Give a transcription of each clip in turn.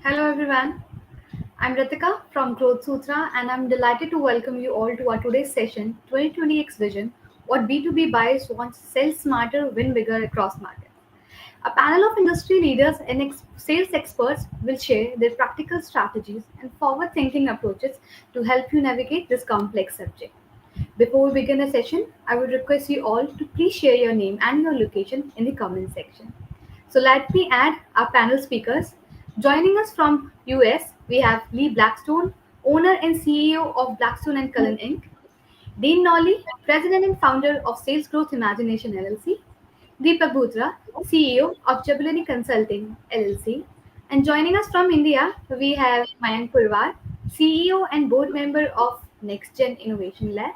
Hello everyone, I'm Ritika from Growth Sutra and I'm delighted to welcome you all to our today's session 2020X Vision What B2B Buyers Want Sell Smarter, Win Bigger Across Markets. A panel of industry leaders and sales experts will share their practical strategies and forward thinking approaches to help you navigate this complex subject. Before we begin the session, I would request you all to please share your name and your location in the comment section. So let me add our panel speakers. Joining us from US, we have Lee Blackstone, owner and CEO of Blackstone and Cullen Inc. Dean Nolly, president and founder of Sales Growth Imagination LLC. Deepak Bhutra, CEO of Jability Consulting LLC. And joining us from India, we have Mayank Purwar, CEO and board member of NextGen Innovation Lab.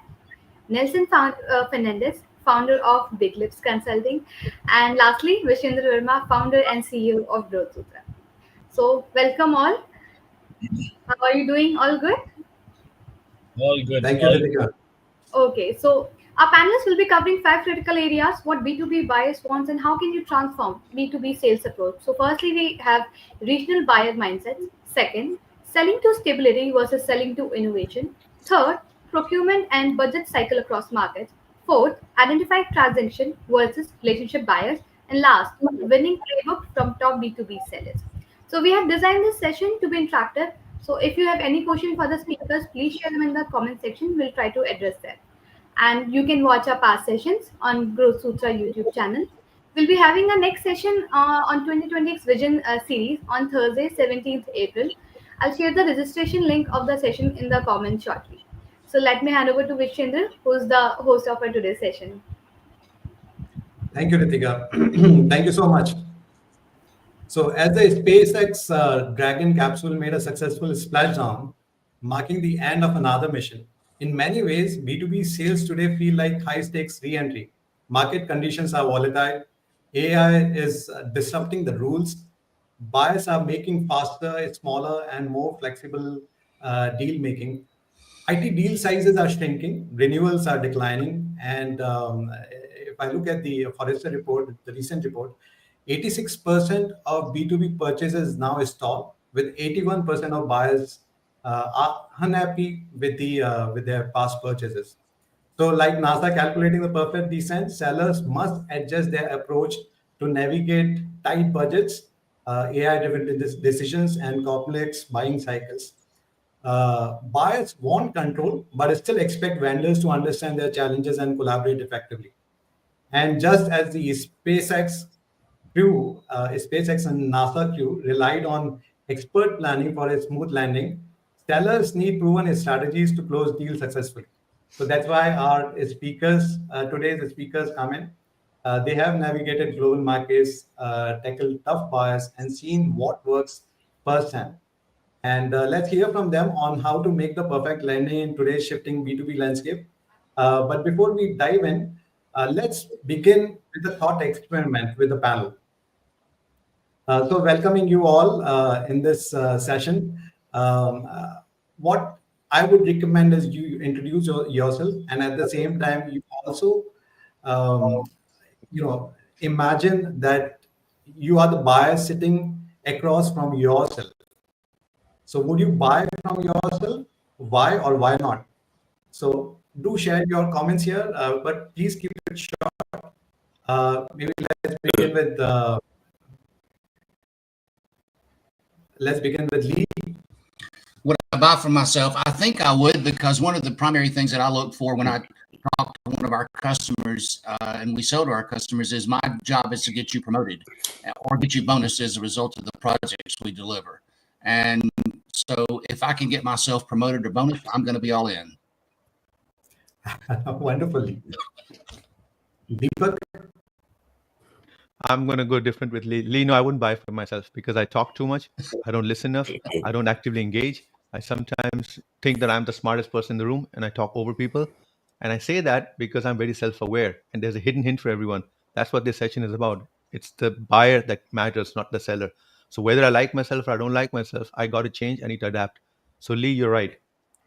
Nelson Fernandez, founder of Big Lips Consulting, and lastly, Vishendra Verma, founder and CEO of Growth Sutra. So, welcome all. How are you doing? All good? All good. Thank you, Ritika. Okay, so our panelists will be covering five critical areas: what B2B buyers wants and how can you transform B2B sales approach. So, firstly, we have regional buyer mindsets. Second, selling to stability versus selling to innovation. Third, procurement and budget cycle across markets. Fourth, identify transaction versus relationship buyers. And last, winning playbook from top B2B sellers. So, we have designed this session to be interactive. So, if you have any question for the speakers, please share them in the comment section. We'll try to address them. And you can watch our past sessions on Growth Sutra YouTube channel. We'll be having our next session on 2020's Vision series on Thursday, 17th April. I'll share the registration link of the session in the comments shortly. So let me hand over to Vishendra, who's the host of our today's session. Thank you, Ritika. Thank you so much. So, as the SpaceX Dragon capsule made a successful splashdown, marking the end of another mission, in many ways, B2B sales today feel like high stakes re entry. Market conditions are volatile, AI is disrupting the rules, buyers are making faster, smaller, and more flexible deal making. IT deal sizes are shrinking, renewals are declining, and if I look at the Forrester report, the recent report, 86% of B2B purchases now stall, with 81% of buyers are unhappy with their past purchases. So, like NASA calculating the perfect descent, sellers must adjust their approach to navigate tight budgets, AI-driven decisions, and complex buying cycles. Buyers want control, but still expect vendors to understand their challenges and collaborate effectively. And just as the SpaceX and NASA crew relied on expert planning for a smooth landing, sellers need proven strategies to close deals successfully. So that's why our speakers, today's speakers come in. They have navigated global markets, tackled tough buyers, and seen what works firsthand. And let's hear from them on how to make the perfect landing in today's shifting B2B landscape. But before we dive in, let's begin with a thought experiment with the panel. So, welcoming you all in this session. What I would recommend is you introduce yourself, and at the same time, you also, um, imagine that you are the buyer sitting across from yourself. So, would you buy from yourself? Why or why not? So, do share your comments here, but please keep it short. Maybe let's begin with Lee. Would I buy for myself? I think I would, because one of the primary things that I look for when I talk to one of our customers and we sell to our customers is my job is to get you promoted or get you bonuses as a result of the projects we deliver. And so if I can get myself promoted or bonus, I'm going to be all in. Wonderfully. Deepak? I'm going to go different with Lee. Lee, no, I wouldn't buy for myself because I talk too much. I don't listen enough. I don't actively engage. I sometimes think that I'm the smartest person in the room and I talk over people. And I say that because I'm very self-aware and there's a hidden hint for everyone. That's what this session is about. It's the buyer that matters, not the seller. So whether I like myself or I don't like myself, I got to change. I need to adapt. So Lee, you're right.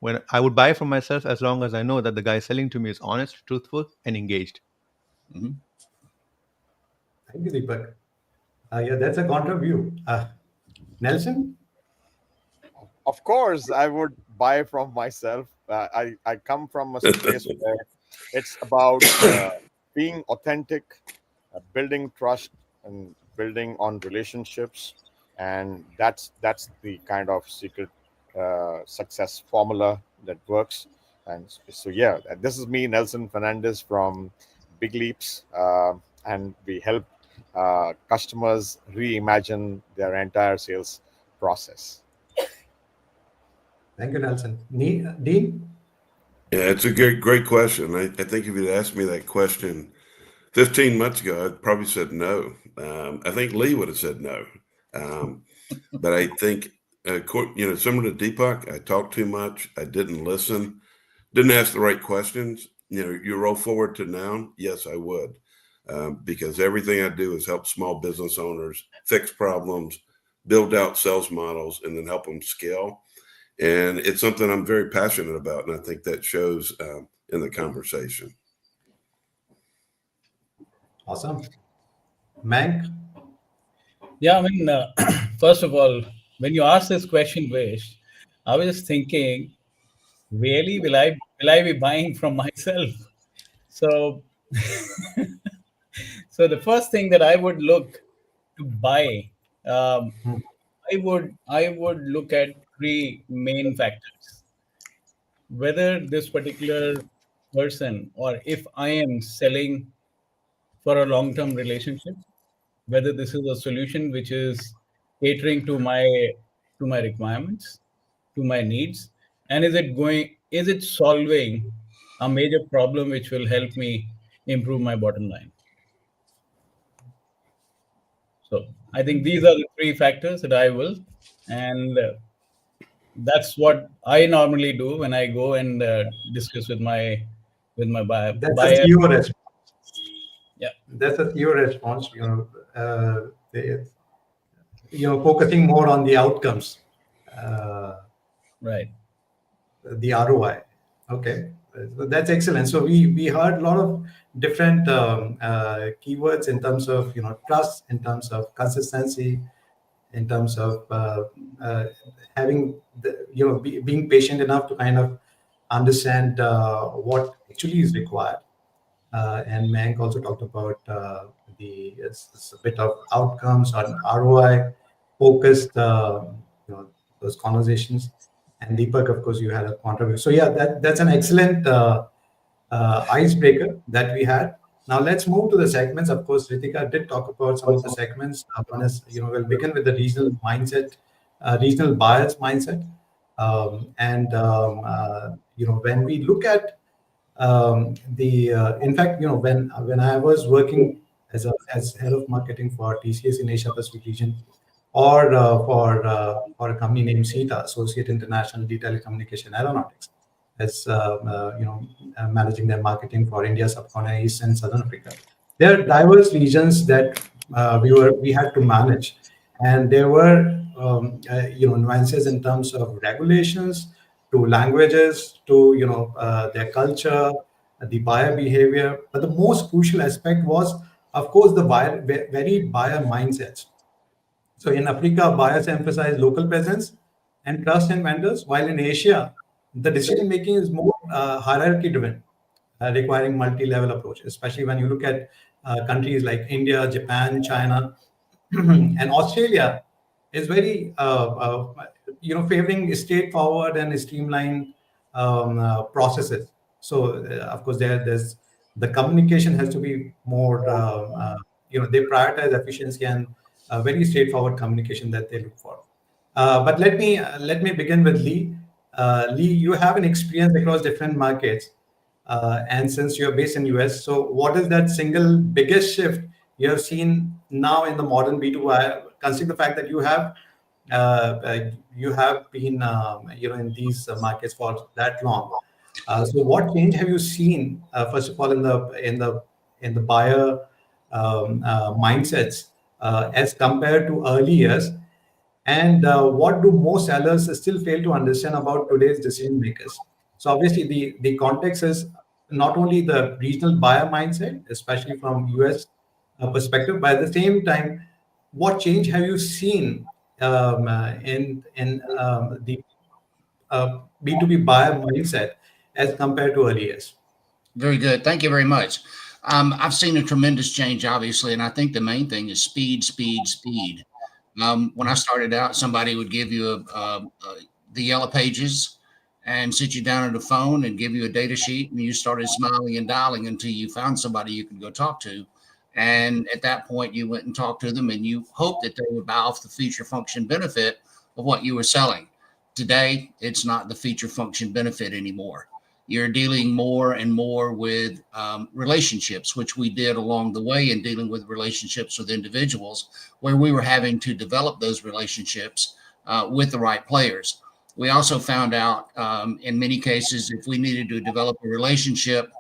When I would buy for myself as long as I know that the guy selling to me is honest, truthful, and engaged. Mm-hmm. Thank you, Deepak. Yeah, that's a counter view. Nelson? Of course, I would buy from myself. I come from a space where it's about being authentic, building trust, and building on relationships, and that's the kind of secret success formula that works. And so, yeah, this is me, Nelson Fernandez from Big Leaps, and we help customers reimagine their entire sales process. Thank you, Nelson. Dean? Yeah, it's a great question. I think if you'd asked me that question 15 months ago, I'd probably said no. I think Lee would have said no. But I think, similar to Deepak, I talked too much. I didn't listen, didn't ask the right questions. You roll forward to now, yes, I would. Because everything I do is help small business owners fix problems, build out sales models, and then help them scale. And it's something I'm very passionate about, and I think that shows in the conversation. Awesome. Mank? Yeah, I mean, first of all, when you ask this question, Vish, I was just thinking, really, will I be buying from myself? So, so the first thing that I would look to buy, um, Hmm. I would look at three main factors: whether this particular person, or if I am selling for a long-term relationship, whether this is a solution which is catering to my requirements, to my needs, and is it solving a major problem which will help me improve my bottom line. So I think these are the three factors that I will, and that's what I normally do when I go and discuss with my That's a buyer. CEO response. Yeah, That's a CEO response. Focusing more on the outcomes, right. the ROI. Okay, so that's excellent. So we heard a lot of different keywords in terms of trust, in terms of consistency, in terms of having being patient enough to kind of understand what actually is required. And Mank also talked about a bit of outcomes on ROI focused, those conversations. And Deepak, of course, you had a contribution. So yeah, that's an excellent icebreaker that we had. Now let's move to the segments. Of course, Ritika did talk about some of the segments. One is, we'll begin with the regional mindset, regional buyers mindset. When we look at in fact, when I was working as head of marketing for TCS in Asia Pacific region, or for a company named SITA, Associate International D Telecommunication Aeronautics, as managing their marketing for India, Subcontinent, East and Southern Africa. There are diverse regions that we had to manage, and there were nuances in terms of regulations, to languages, to their culture, the buyer behavior. But the most crucial aspect was, of course, the very buyer mindsets. So in Africa, buyers emphasize local presence and trust in vendors, while in Asia, the decision making is more hierarchy driven, requiring multi-level approach, especially when you look at countries like India, Japan, China, and Australia is very favoring straightforward and streamlined processes. So of course there's the communication has to be more they prioritize efficiency and very straightforward communication that they look for. But let me begin with Lee. Lee, you have an experience across different markets, and since you're based in US, so what is that single biggest shift you have seen now in the modern B2B? Considering the fact that you have been in these markets for that long. So what change have you seen first of all in the buyer mindsets as compared to early years, and what do most sellers still fail to understand about today's decision makers? So obviously the context is not only the regional buyer mindset, especially from US perspective, but at the same time, what change have you seen in the B2B buyer mindset as compared to earlier years. Very good. Thank you very much. I've seen a tremendous change, obviously, and I think the main thing is speed, speed, speed. When I started out, somebody would give you the yellow pages and sit you down at a phone and give you a data sheet, and you started smiling and dialing until you found somebody you could go talk to. And at that point, you went and talked to them, and you hoped that they would buy off the feature, function, benefit of what you were selling. Today, it's not the feature, function, benefit anymore. You're dealing more and more with relationships, which we did along the way in dealing with relationships with individuals, where we were having to develop those relationships with the right players. We also found out in many cases, if we needed to develop a relationship,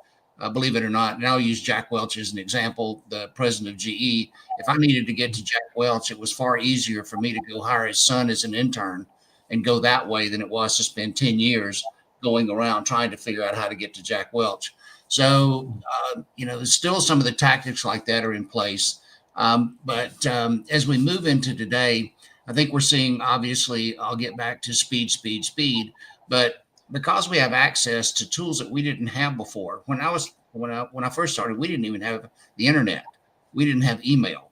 believe it or not, and I'll use Jack Welch as an example, the president of GE. If I needed to get to Jack Welch, it was far easier for me to go hire his son as an intern and go that way than it was to spend 10 years going around trying to figure out how to get to Jack Welch. So, still some of the tactics like that are in place. But as we move into today, I think we're seeing, obviously, I'll get back to speed, speed, speed, but because we have access to tools that we didn't have before. When I first started, we didn't even have the internet. We didn't have email.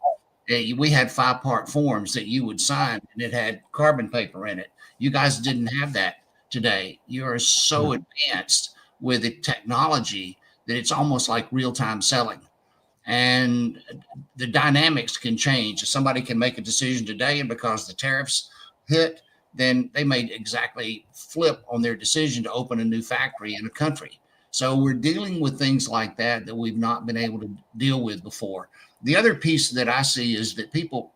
We had 5-part forms that you would sign, and it had carbon paper in it. You guys didn't have that today. You are so advanced with the technology that it's almost like real-time selling. And the dynamics can change. Somebody can make a decision today, and because the tariffs hit, then they may exactly flip on their decision to open a new factory in a country. So we're dealing with things like that we've not been able to deal with before. The other piece that I see is that people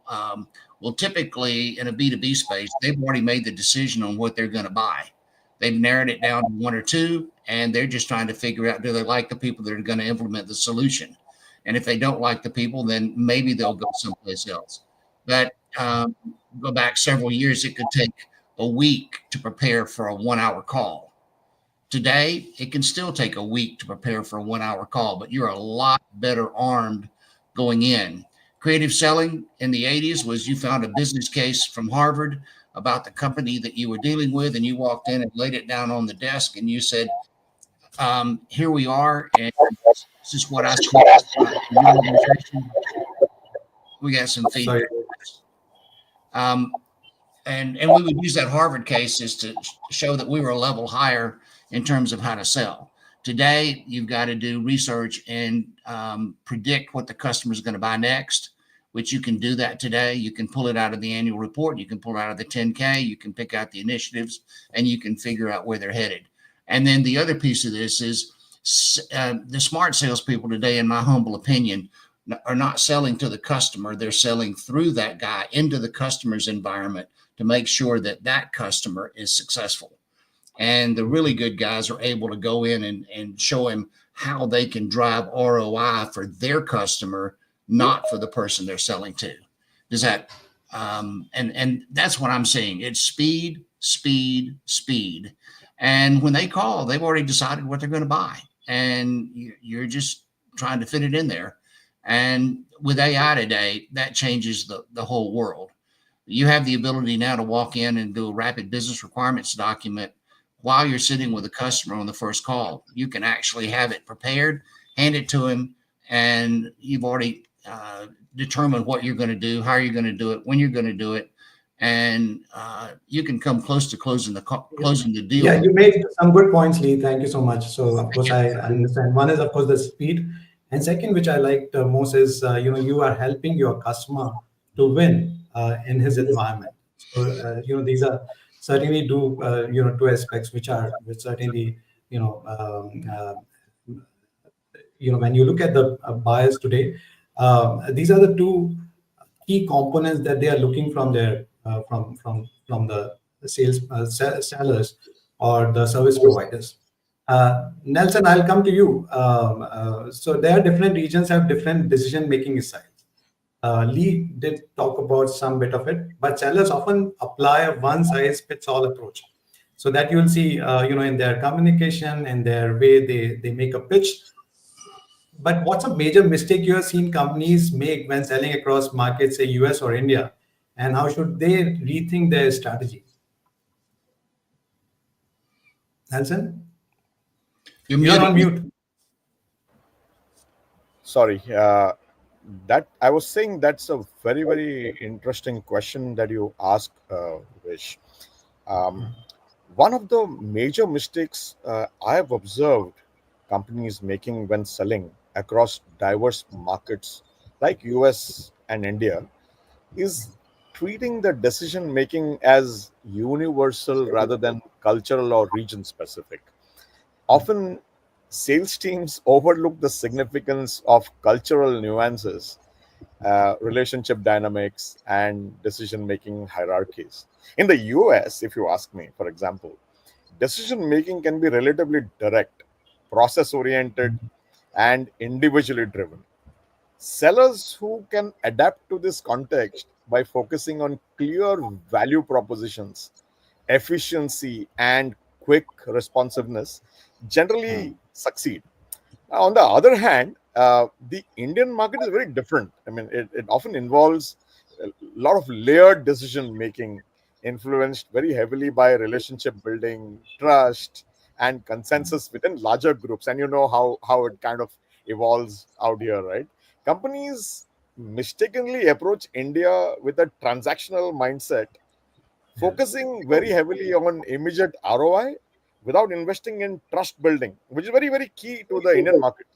will typically, in a B2B space, they've already made the decision on what they're going to buy. They've narrowed it down to one or two, and they're just trying to figure out, do they like the people that are going to implement the solution? And if they don't like the people, then maybe they'll go someplace else. But go back several years, it could take a week to prepare for a 1-hour call. Today, it can still take a week to prepare for a 1-hour call, but you're a lot better armed going in. Creative selling in the 80s was you found a business case from Harvard about the company that you were dealing with, and you walked in and laid it down on the desk, and you said, here we are, and this is what I see in your organization. We got some feedback. And we would use that Harvard case as to show that we were a level higher in terms of how to sell. Today, you've got to do research and predict what the customer is going to buy next, which you can do that today. You can pull it out of the annual report. You can pull it out of the 10K. You can pick out the initiatives, and you can figure out where they're headed. And then the other piece of this is the smart salespeople today, in my humble opinion, are not selling to the customer. They're selling through that guy into the customer's environment to make sure that that customer is successful. And the really good guys are able to go in and show him how they can drive ROI for their customer, not for the person they're selling to. Does that, and that's what I'm seeing. It's speed, speed, speed. And when they call, they've already decided what they're going to buy. And you're just trying to fit it in there. And with AI today, that changes the whole world. You have the ability now to walk in and do a rapid business requirements document while you're sitting with a customer on the first call. You can actually have it prepared, hand it to him, and you've already determined what you're going to do, how you're going to do it, when you're going to do it, and you can come close to closing the deal. Yeah, you made some good points, Lee. Thank you so much. So, of course, I understand. One is, of course, the speed. And second, which I liked most is, you are helping your customer to win in his environment. So, these are certainly two aspects which certainly, when you look at the buyers today, these are the two key components that they are looking from their from the sales sellers or the service providers. Nelson, I'll come to you. So there are different regions have different decision-making styles. Lee did talk about some bit of it, but sellers often apply a one-size-fits-all approach. So that you'll see, in their communication and their way they make a pitch. But what's a major mistake you have seen companies make when selling across markets, say US or India, and how should they rethink their strategy? Nelson, You're you're on muted. mute. Sorry, that I was saying that's a very, very interesting question that you ask, Vish. Um, One of the major mistakes I have observed companies making when selling across diverse markets like US and India is treating the decision making as universal rather than cultural or region specific. Often, sales teams overlook the significance of cultural nuances, relationship dynamics, and decision making hierarchies. In the US, if you ask me, for example, decision making can be relatively direct, process oriented, and individually driven. Sellers who can adapt to this context by focusing on clear value propositions, efficiency, and quick responsiveness generally succeed. On the other hand, the Indian market is very different. I mean, it often involves a lot of layered decision making, influenced very heavily by relationship building, trust, and consensus within larger groups. And you know how it kind of evolves out here, right? Companies mistakenly approach India with a transactional mindset, focusing very heavily on immediate ROI without investing in trust building, which is very, very key to the Indian market.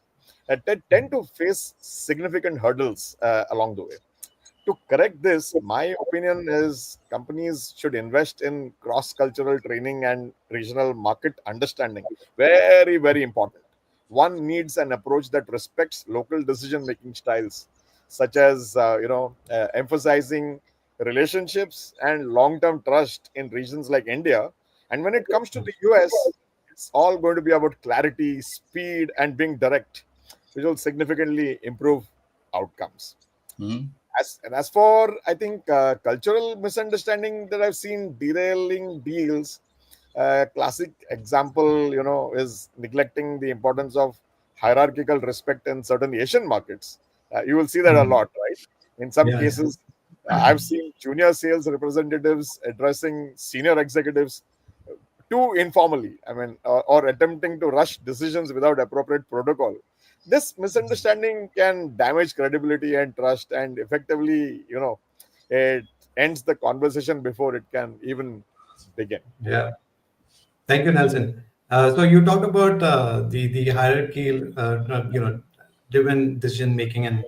They tend to face significant hurdles along the way. To correct this, my opinion is companies should invest in cross cultural training and regional market understanding. Very, very important. One needs an approach that respects local decision making styles, such as emphasizing relationships and long term trust in regions like India. And when it comes to the US, it's all going to be about clarity, speed, and being direct, which will significantly improve outcomes. Mhm. As for, I think, cultural misunderstanding that I've seen derailing deals, classic example, is neglecting the importance of hierarchical respect in certain Asian markets. You will see that a lot, right? In some Yeah, yeah. cases, I've seen junior sales representatives addressing senior executives too informally. I mean, or attempting to rush decisions without appropriate protocol. This misunderstanding can damage credibility and trust, and effectively, it ends the conversation before it can even begin. Yeah. Thank you, Nelson. So you talked about the hierarchy, driven decision making and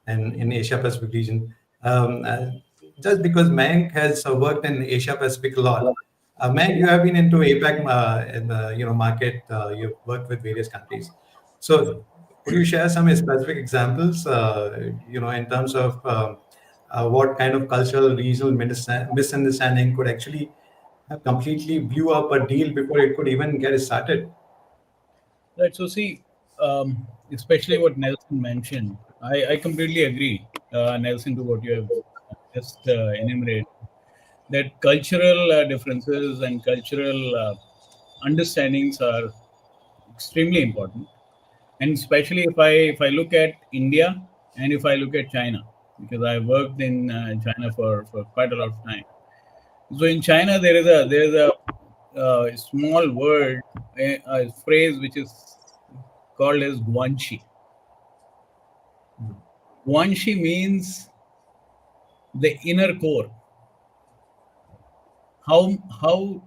in Asia Pacific region. Just because Mayank has worked in Asia Pacific a lot, Mayank, you have been into APAC in the market. You've worked with various countries. So could you share some specific examples? In terms of what kind of cultural regional misunderstanding could actually completely blew up a deal before it could even get started. Right. So see, especially what Nelson mentioned, I completely agree, Nelson, to what you have just enumerated. That cultural differences and cultural understandings are extremely important, and especially if I look at India and if I look at China, because I worked in China for quite a lot of time. So in China, there is a small word, a phrase which is called as guanxi. Guanxi means the inner core. How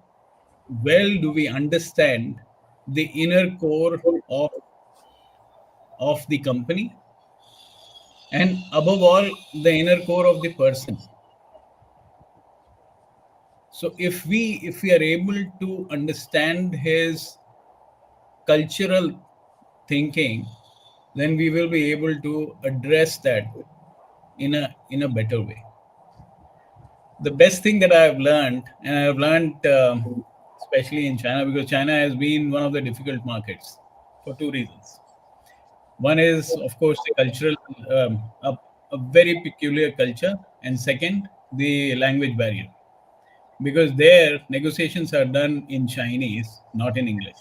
well do we understand the inner core of the company, and above all, the inner core of the person? So if we are able to understand his cultural thinking, then we will be able to address that in a better way. The best thing that I've learned, and I've learned especially in China, because China has been one of the difficult markets for two reasons. One is, of course, the cultural, a very peculiar culture, and second, the language barrier, because there negotiations are done in Chinese, not in English.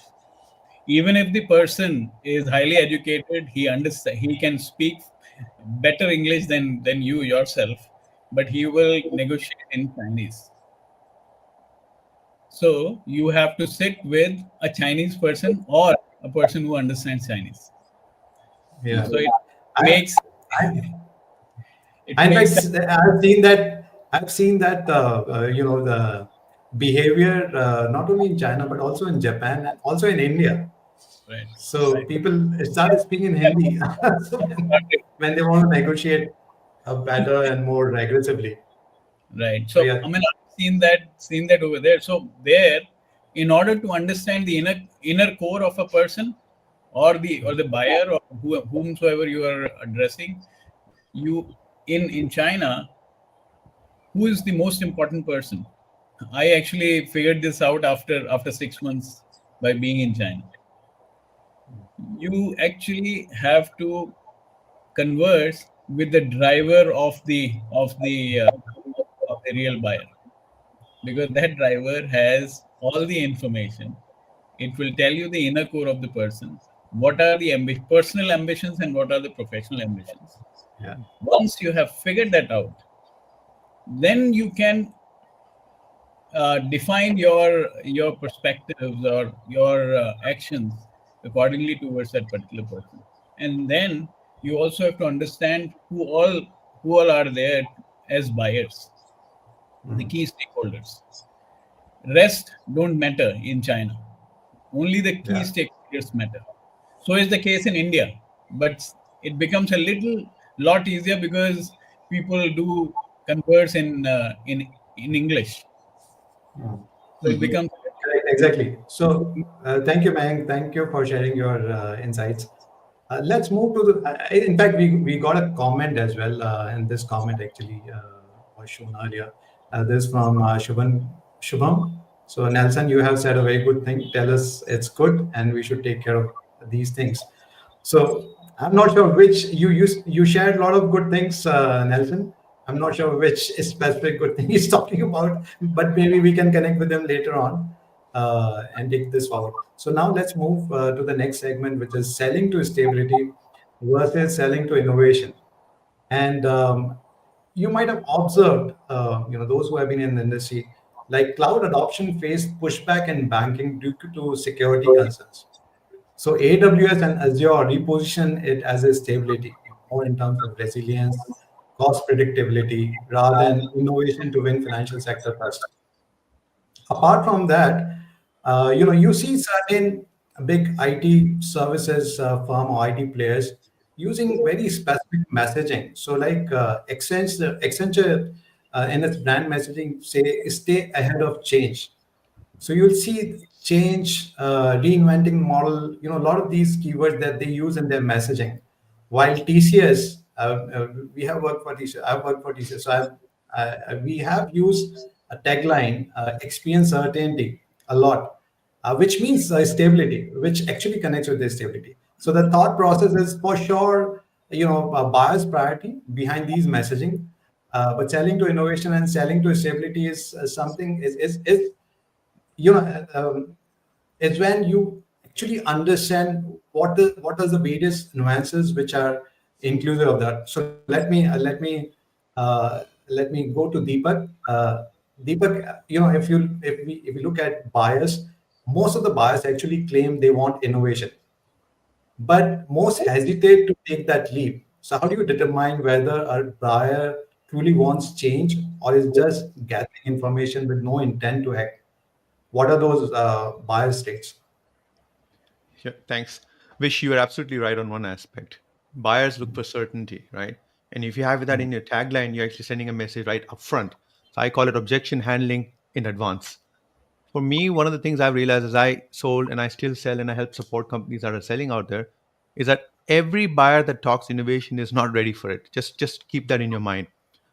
Even if the person is highly educated, he can speak better English than you yourself, but he will negotiate in Chinese. So you have to sit with a Chinese person or a person who understands Chinese. Yeah. So it I, makes I, it in makes fact, I've seen that. I've seen that. The behavior not only in China but also in Japan and also in India. right. So people started speaking Hindi so when they want to negotiate better and more aggressively. Right. So So yeah, I mean, I've seen that over there. So there, in order to understand the inner core of a person, or the buyer, or whomsoever you are addressing, you in China, who is the most important person? I actually figured this out after 6 months by being in China. You actually have to converse with the driver of the real buyer, because that driver has all the information. It will tell you the inner core of the person. What are the personal ambitions and what are the professional ambitions? yeah, Once you have figured that out, then you can define your perspectives or your actions accordingly towards that particular person. And then you also have to understand who all are there as buyers, the key stakeholders. Rest don't matter in China. Only the key yeah. stakeholders matter. So is the case in India, but it becomes a lot easier because people do converse in English. So it Mhm. becomes Correct, exactly. So thank you, Mayank. Thank you for sharing your insights. Let's move to in fact, we got a comment as well, and this comment actually was shown earlier. This from Shubham. So Nelson, you have said a very good thing. Tell us it's good, and we should take care of these things. So I'm not sure which you shared a lot of good things, Nelson. I'm not sure which specific good thing he's talking about, but maybe we can connect with him later on and take this forward. So now let's move to the next segment, which is selling to stability versus selling to innovation. And you might have observed, those who have been in the industry, like cloud adoption faced pushback in banking due to security concerns. So AWS and Azure reposition it as a stability, more in terms of resilience, cost predictability, rather than innovation to win financial sector first. Apart from that, you see certain big IT services firm or IT players using very specific messaging. So like Accenture in its brand messaging say stay ahead of change. So you'll see change, reinventing model, a lot of these keywords that they use in their messaging. While TCS, we have worked for TCS, I've worked for TCS, so we have used a tagline, experience certainty a lot, which means stability, which actually connects with the stability. So the thought process is for sure, a buyer's priority behind these messaging, but selling to innovation and selling to stability is something is you know is when you actually understand what are the various nuances which are inclusive of that. So let me go to Deepak. Deepak, if we look at buyers, most of the buyers actually claim they want innovation, but most hesitate to take that leap. So how do you determine whether a buyer truly wants change or is just gathering information with no intent to act? What are those buyer states? Yeah, thanks. Wish you are absolutely right on one aspect. Buyers look for certainty, right? And if you have that in your tagline, you're actually sending a message right up front. So I call it objection handling in advance. For me, one of the things I've realized as I sold and I still sell and I help support companies that are selling out there is that every buyer that talks innovation is not ready for it. Just keep that in your mind.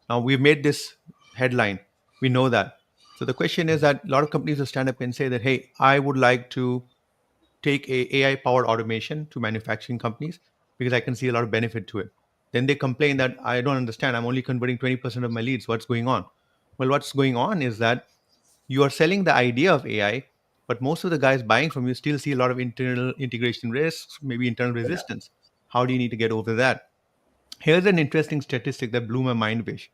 Now we've made this headline. We know that. So the question is that a lot of companies will stand up and say that, hey, I would like to take a AI powered automation to manufacturing companies because I can see a lot of benefit to it. Then they complain that I don't understand. I'm only converting 20% of my leads. What's going on? Well, what's going on is that you are selling the idea of AI, but most of the guys buying from you still see a lot of internal integration risks, maybe internal resistance. How do you need to get over that? Here's an interesting statistic that blew my mind, Vish.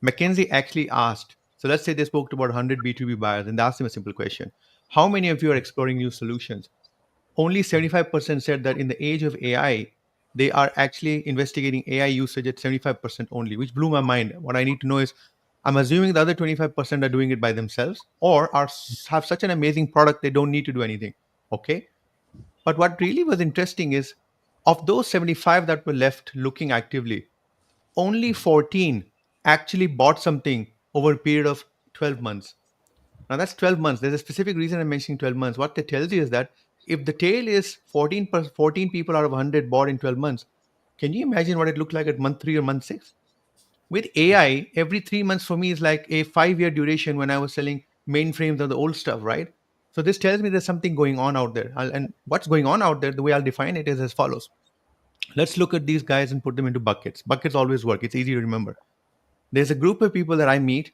McKinsey actually asked So let's say they spoke to about 100 B2B buyers and they asked them a simple question. How many of you are exploring new solutions? Only 75% said that in the age of AI, they are actually investigating AI usage at 75% only, which blew my mind. What I need to know is, I'm assuming the other 25% are doing it by themselves or have such an amazing product they don't need to do anything. Okay. But what really was interesting is, of those 75 that were left looking actively, only 14 actually bought something over a period of 12 months. Now that's 12 months. There's a specific reason I'm mentioning 12 months. What that tells you is that if the tail is 14 people out of 100 bought in 12 months, can you imagine what it looked like at month 3 or month 6? With AI, every 3 months for me is like a 5-year duration when I was selling mainframes or the old stuff, right? So this tells me there's something going on out there. And what's going on out there, the way I'll define it is as follows. Let's look at these guys and put them into buckets. Buckets always work. It's easy to remember. There's a group of people that I meet,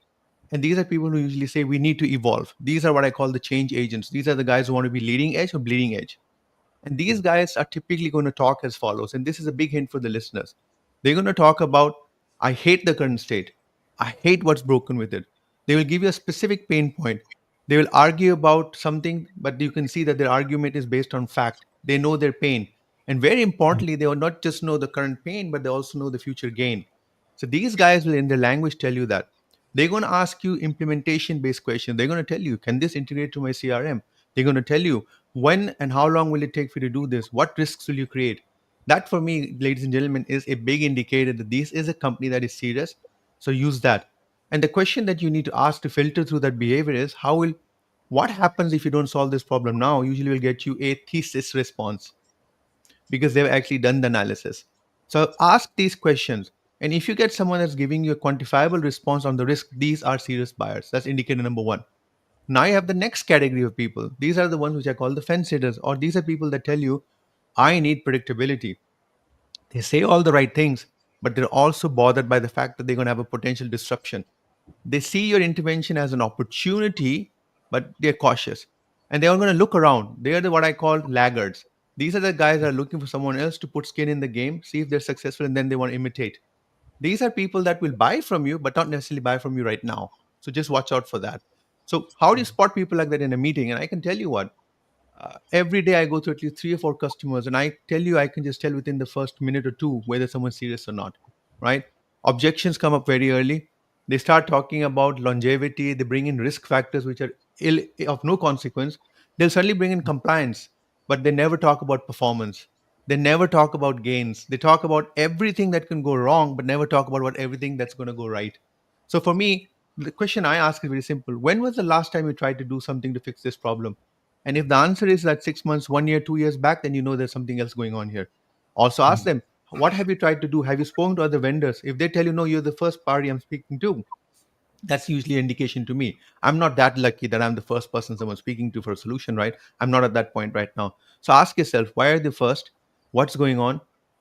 and these are people who usually say we need to evolve. These are what I call the change agents. These are the guys who want to be leading edge or bleeding edge. And these guys are typically going to talk as follows. And this is a big hint for the listeners. They're going to talk about, I hate the current state. I hate what's broken with it. They will give you a specific pain point. They will argue about something, but you can see that their argument is based on fact. They know their pain. And very importantly, they will not just know the current pain, but they also know the future gain. So these guys will, in their language, tell you that. They're going to ask you implementation based questions. They're going to tell you, can this integrate to my CRM? They're going to tell you, when and how long will it take for you to do this? What risks will you create? That, for me, ladies and gentlemen, is a big indicator that this is a company that is serious. So use that. And the question that you need to ask to filter through that behavior is, what happens if you don't solve this problem now? Usually will get you a thesis response because they've actually done the analysis. So ask these questions. And if you get someone that's giving you a quantifiable response on the risk, these are serious buyers. That's indicator number one. Now you have the next category of people. These are the ones which I call the fence sitters, or these are people that tell you, I need predictability. They say all the right things, but they're also bothered by the fact that they're going to have a potential disruption. They see your intervention as an opportunity, but they're cautious. And they're going to look around. They are what I call laggards. These are the guys that are looking for someone else to put skin in the game, see if they're successful, and then they want to imitate. These are people that will buy from you, but not necessarily buy from you right now. So just watch out for that. So how do you spot people like that in a meeting? And I can tell you what, every day I go to at least 3 or 4 customers, and I tell you, I can just tell within the first minute or two whether someone's serious or not, right? Objections come up very early. They start talking about longevity. They bring in risk factors which are of no consequence. They'll certainly bring in compliance, but they never talk about performance. They never talk about gains. They talk about everything that can go wrong, but never talk about what everything that's going to go right. So for me, the question I ask is very simple. When was the last time you tried to do something to fix this problem? And if the answer is that 6 months, 1 year, 2 years back, then you know there's something else going on here. Also ask them, what have you tried to do? Have you spoken to other vendors? If they tell you, no, you're the first party I'm speaking to, that's usually an indication to me. I'm not that lucky that I'm the first person someone's speaking to for a solution, right? I'm not at that point right now. So ask yourself, why are they first? What's going on?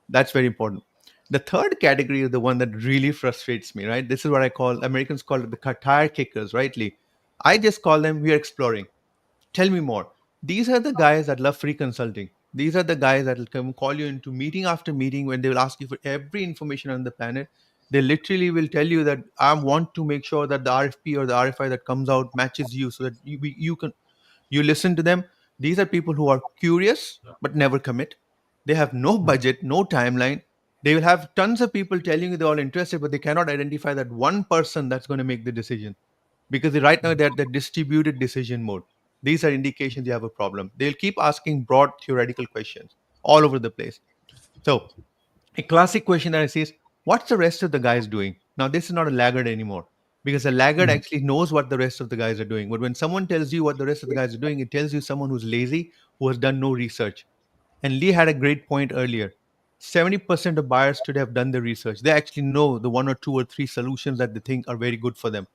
That's very important. The third category is the one that really frustrates me, right? This is what I call, Americans call it the tire kickers, rightly. I just call them, we're exploring. Tell me more. These are the guys that love free consulting. These are the guys that will come call you into meeting after meeting when they will ask you for every information on the planet. They literally will tell you that I want to make sure that the RFP or the RFI that comes out matches you, so that you listen to them. These are people who are curious but never commit. They have no budget, no timeline. They will have tons of people telling you they're all interested, but they cannot identify that one person that's going to make the decision, because right now they're the distributed decision mode. These are indications you have a problem. They'll keep asking broad theoretical questions all over the place. So a classic question that I see is, what's the rest of the guys doing? Now, this is not a laggard anymore, because a laggard actually knows what the rest of the guys are doing. But when someone tells you what the rest of the guys are doing, it tells you someone who's lazy, who has done no research. And Lee had a great point earlier. 70% of buyers today have done the research. They actually know the 1 or 2 or 3 solutions that they think are very good for them.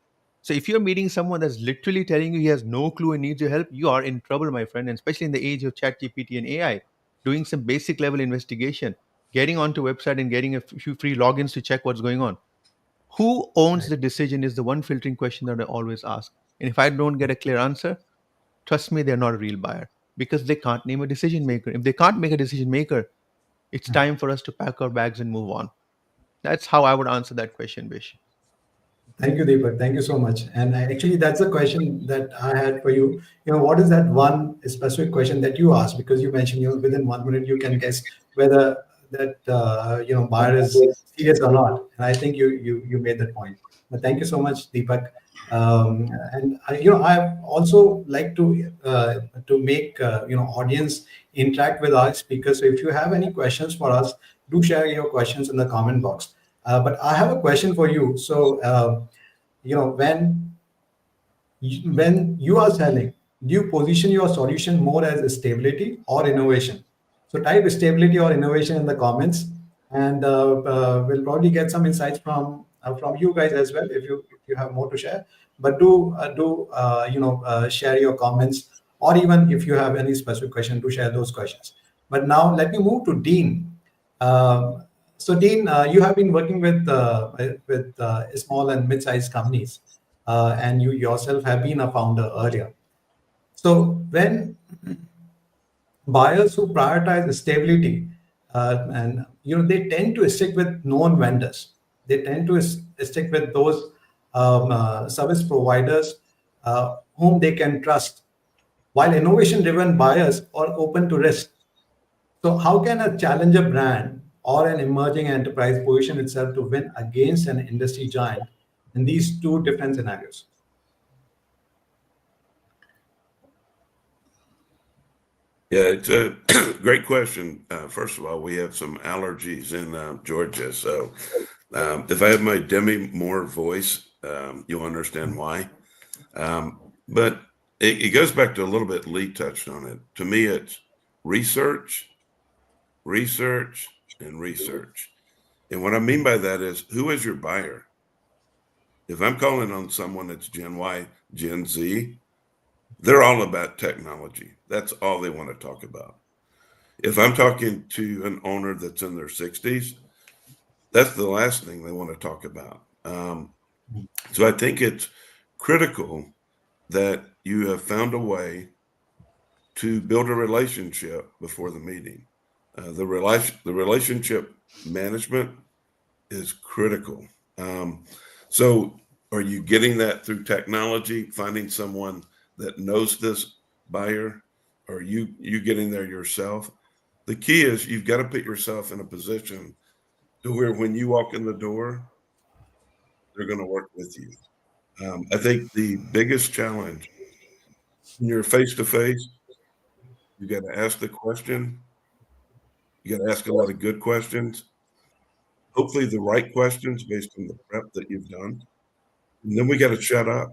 So if you're meeting someone that's literally telling you he has no clue and needs your help, you are in trouble, my friend. And especially in the age of ChatGPT and AI, doing some basic level investigation, getting onto a website and getting a few free logins to check what's going on. Who owns the decision is the one filtering question that I always ask. And if I don't get a clear answer, trust me, they're not a real buyer, because they can't name a decision maker. If they can't make a decision maker, it's time for us to pack our bags and move on. That's how I would answer that question, Bish. Thank you, Deepak. Thank you so much. And actually, that's a question that I had for you. What is that one specific question that you asked? Because you mentioned, within 1 minute you can guess whether that buyer is serious or not. And I think you made that point. But thank you so much, Deepak. And I also like to make audience interact with our speakers. So if you have any questions for us, do share your questions in the comment box. But I have a question for you. So. When you are selling, do you position your solution more as stability or innovation? So type stability or innovation in the comments, and we'll probably get some insights from you guys as well if you have more to share. But do share your comments, or even if you have any specific question, do share those questions. But now let me move to Dean. So Dean, you have been working with small and mid-sized companies, and you yourself have been a founder earlier. So when buyers who prioritize stability, and they tend to stick with known vendors. They tend to stick with those service providers whom they can trust. While innovation-driven buyers are open to risk. So how can a challenger brand or an emerging enterprise position itself to win against an industry giant in these two different scenarios? Yeah, it's a great question. First of all, we have some allergies in Georgia. So if I have my Demi Moore voice, you'll understand why. But it goes back to a little bit, Lee touched on it. To me, it's research, research, and research. And what I mean by that is, who is your buyer? If I'm calling on someone that's Gen Y, Gen Z, they're all about technology. That's all they want to talk about. If I'm talking to an owner that's in their 60s, that's the last thing they want to talk about. So I think it's critical that you have found a way to build a relationship before the meeting. The relationship management is critical. So are you getting that through technology, finding someone that knows this buyer? Or are you getting there yourself? The key is you've got to put yourself in a position to where when you walk in the door, they're going to work with you. I think the biggest challenge when you're face to face, you got to ask the question. You got to ask a lot of good questions, hopefully the right questions based on the prep that you've done. And then we got to shut up.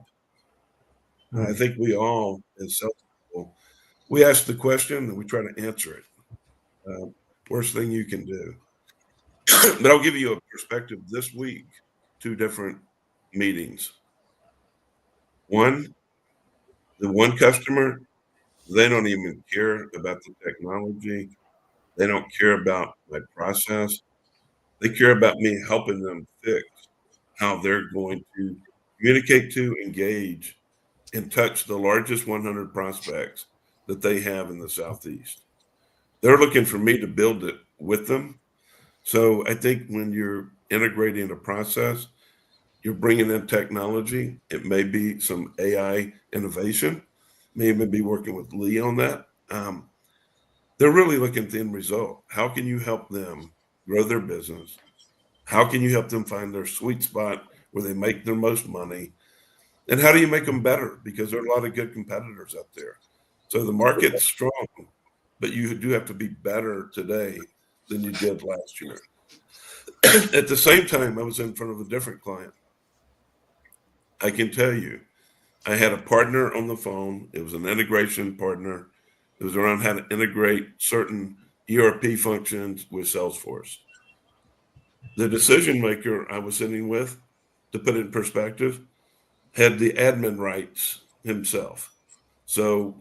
I think we all, as salespeople, we ask the question and we try to answer it. Worst thing you can do. But I'll give you a perspective this week, two different meetings. One, the one customer, they don't even care about the technology. They don't care about my process. They care about me helping them fix how they're going to communicate to, engage, and touch the largest 100 prospects that they have in the Southeast. They're looking for me to build it with them. So I think when you're integrating a process, you're bringing in technology. It may be some AI innovation, may even be working with Lee on that. They're really looking at the end result. How can you help them grow their business? How can you help them find their sweet spot where they make their most money? And how do you make them better? Because there are a lot of good competitors out there. So the market's strong, but you do have to be better today than you did last year. At the same time, I was in front of a different client. I can tell you, I had a partner on the phone. It was an integration partner. It was around how to integrate certain ERP functions with Salesforce. The decision maker I was sitting with, to put it in perspective, had the admin rights himself. So,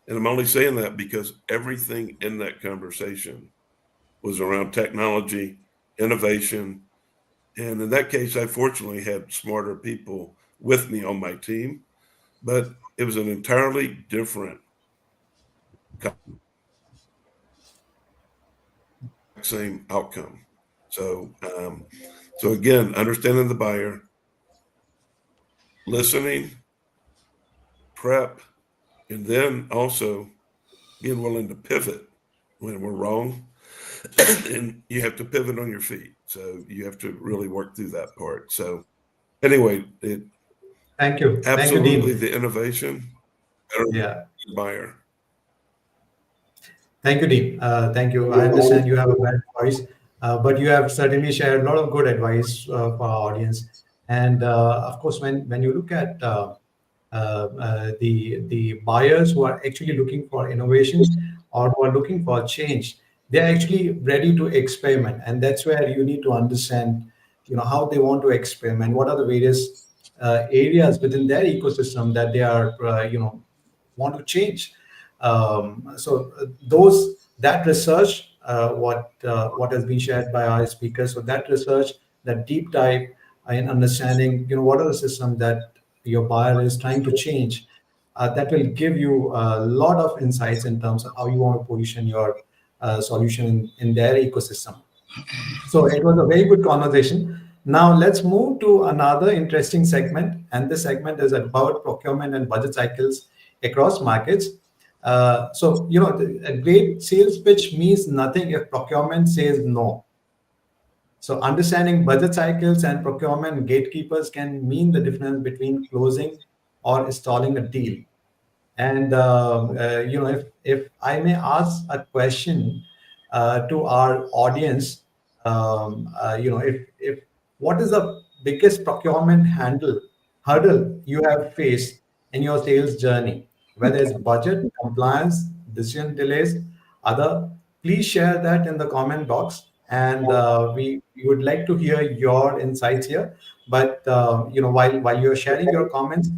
and I'm only saying that because everything in that conversation was around technology, innovation. And in that case, I fortunately had smarter people with me on my team, but it was an entirely different same outcome. So, so again, understanding the buyer, listening, prep, and then also being willing to pivot when we're wrong. And you have to pivot on your feet. So you have to really work through that part. So anyway, Thank you. Thank you, absolutely Dean. the innovation, better Yeah. buyer. Thank you, Dean. Thank you. I understand you have a bad voice, but you have certainly shared a lot of good advice for our audience. And of course, when you look at the buyers who are actually looking for innovation or who are looking for change, they're actually ready to experiment, and that's where you need to understand, how they want to experiment. What are the various areas within their ecosystem that they are, want to change. So those that research, what has been shared by our speakers, so that research, that deep dive in understanding, what are the systems that your buyer is trying to change, that will give you a lot of insights in terms of how you want to position your solution in their ecosystem. So it was a very good conversation. Now let's move to another interesting segment, and this segment is about procurement and budget cycles across markets. A great sales pitch means nothing if procurement says no. So understanding budget cycles and procurement gatekeepers can mean the difference between closing or stalling a deal. And if I may ask a question to our audience, if what is the biggest procurement hurdle you have faced in your sales journey, whether it's budget, compliance, decision delays, other, please share that in the comment box, and we would like to hear your insights here. But while you're sharing your comments,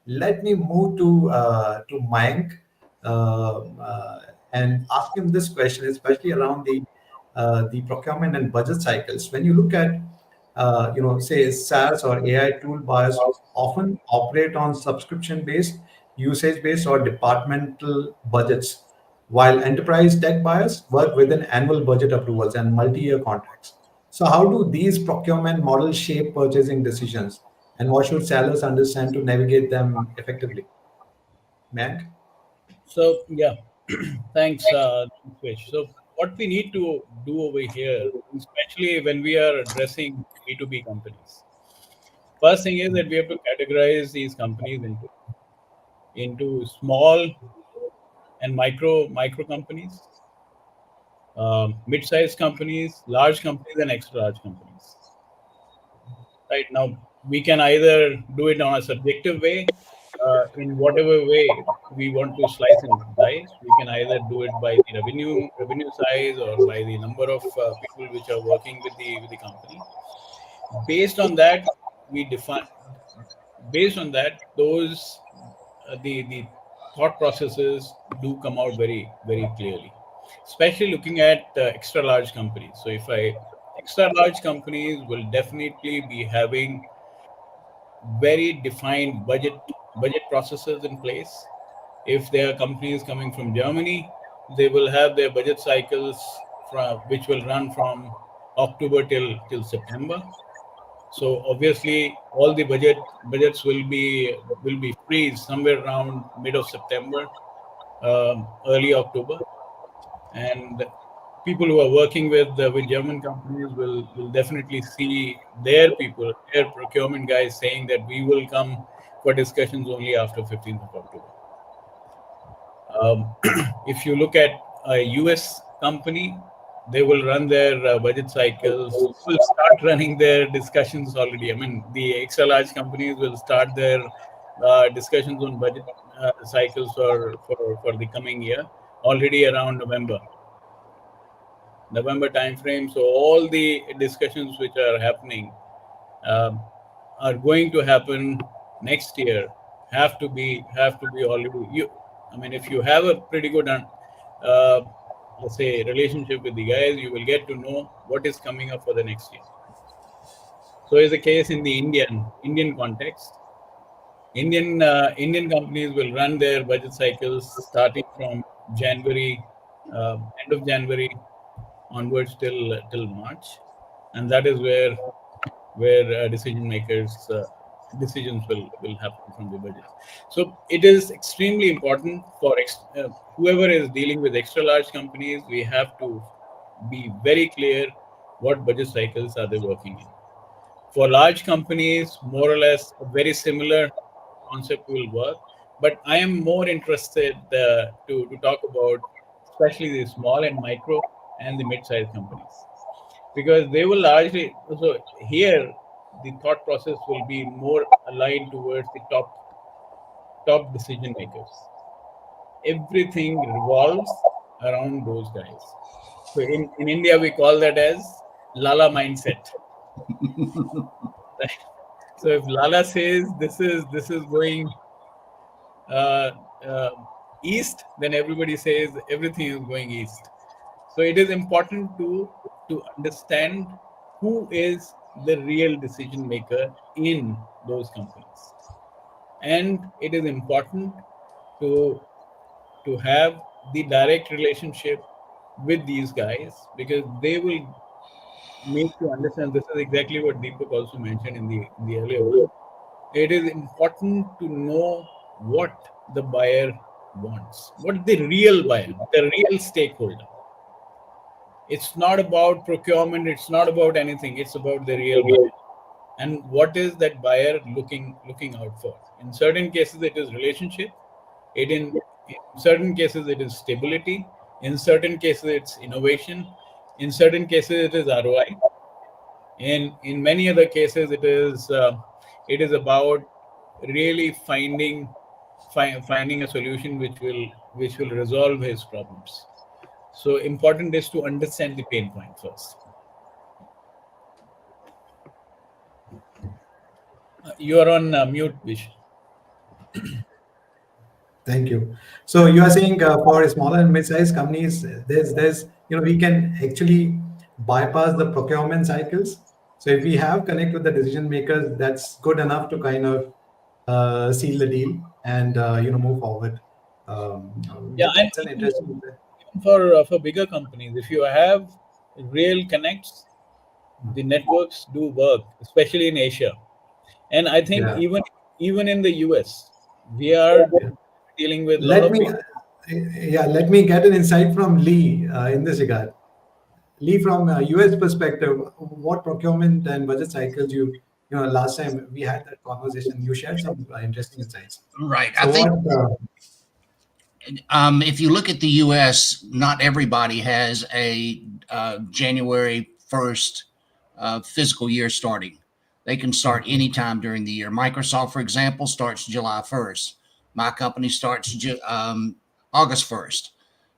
let me move to Mayank and ask him this question, especially around the procurement and budget cycles. When you look at say SaaS or AI tool buyers often operate on subscription based, usage based, or departmental budgets, while enterprise tech buyers work within annual budget approvals and multi-year contracts. So how do these procurement models shape purchasing decisions, and what should sellers understand to navigate them effectively? Mayank? So yeah, thanks, Krish. So what we need to do over here, especially when we are addressing B2B companies, first thing is that we have to categorize these companies into small and micro companies, mid-sized companies, large companies, and extra large companies. Right now, we can either do it on a subjective way, in whatever way we want to slice and dice. We can either do it by the revenue size or by the number of people which are working with the company. Based on that, we define. Based on that, those the thought processes do come out very very clearly, especially looking at extra large companies. So if I extra large companies will definitely be having very defined budget processes in place. If there are companies coming from Germany, they will have their budget cycles which will run from October till September. So obviously, all the budgets will be freeze somewhere around mid of September, early October, and people who are working with German companies will definitely see their procurement guys saying that we will come for discussions only after 15th of October. If you look at a US company, they will run their budget cycles, will start running their discussions already. I mean, the extra large companies will start their discussions on budget cycles for the coming year already around November timeframe. So all the discussions which are happening um, are going to happen next year. Have to be already you. I mean, if you have a pretty good, uh, let's say, relationship with the guys, you will get to know what is coming up for the next year. So is the case in the Indian context. Indian companies will run their budget cycles starting from January, end of January onwards till March, and that is where decision makers decisions will happen from the budget. So it is extremely important for whoever is dealing with extra large companies. We have to be very clear what budget cycles are they working in. For large companies, more or less a very similar concept will work. But I am more interested to talk about especially the small and micro and the mid-sized companies, because they will largely, so here the thought process will be more aligned towards the top decision makers. Everything revolves around those guys. So in India we call that as Lala mindset. Right? So if Lala says this is going uh, uh, east, then everybody says everything is going east. So it is important to understand who is the real decision maker in those companies, and it is important to have the direct relationship with these guys, because they will make you understand. This is exactly what Deepak also mentioned in the earlier one. It is important to know what the buyer wants, what the real buyer, the real stakeholder. It's not about procurement, it's not about anything, it's about the real buyer. And what is that buyer looking out for? In certain cases it is relationship, in certain cases it is stability, in certain cases it's innovation, in certain cases it is ROI, in many other cases it is about really finding a solution which will resolve his problems. So important is to understand the pain point first. You are on mute, Vish. Thank you. So you are saying for smaller and mid-sized companies, there's we can actually bypass the procurement cycles. So if we have connect with the decision makers, that's good enough to kind of seal the deal and move forward. Yeah, and That's an even interesting. for bigger companies, if you have real connects, the networks do work, especially in Asia. And I think Yeah. even in the US, we are Yeah. dealing with a lot Let of me, big. let me get an insight from Lee in this regard. Lee, from a US perspective, what procurement and budget cycles last time we had that conversation, you shared some interesting insights. Right. I So think what? if you look at the U.S., not everybody has a January 1st fiscal year starting. They can start anytime during the year. Microsoft, for example, starts July 1st. My company starts August 1st.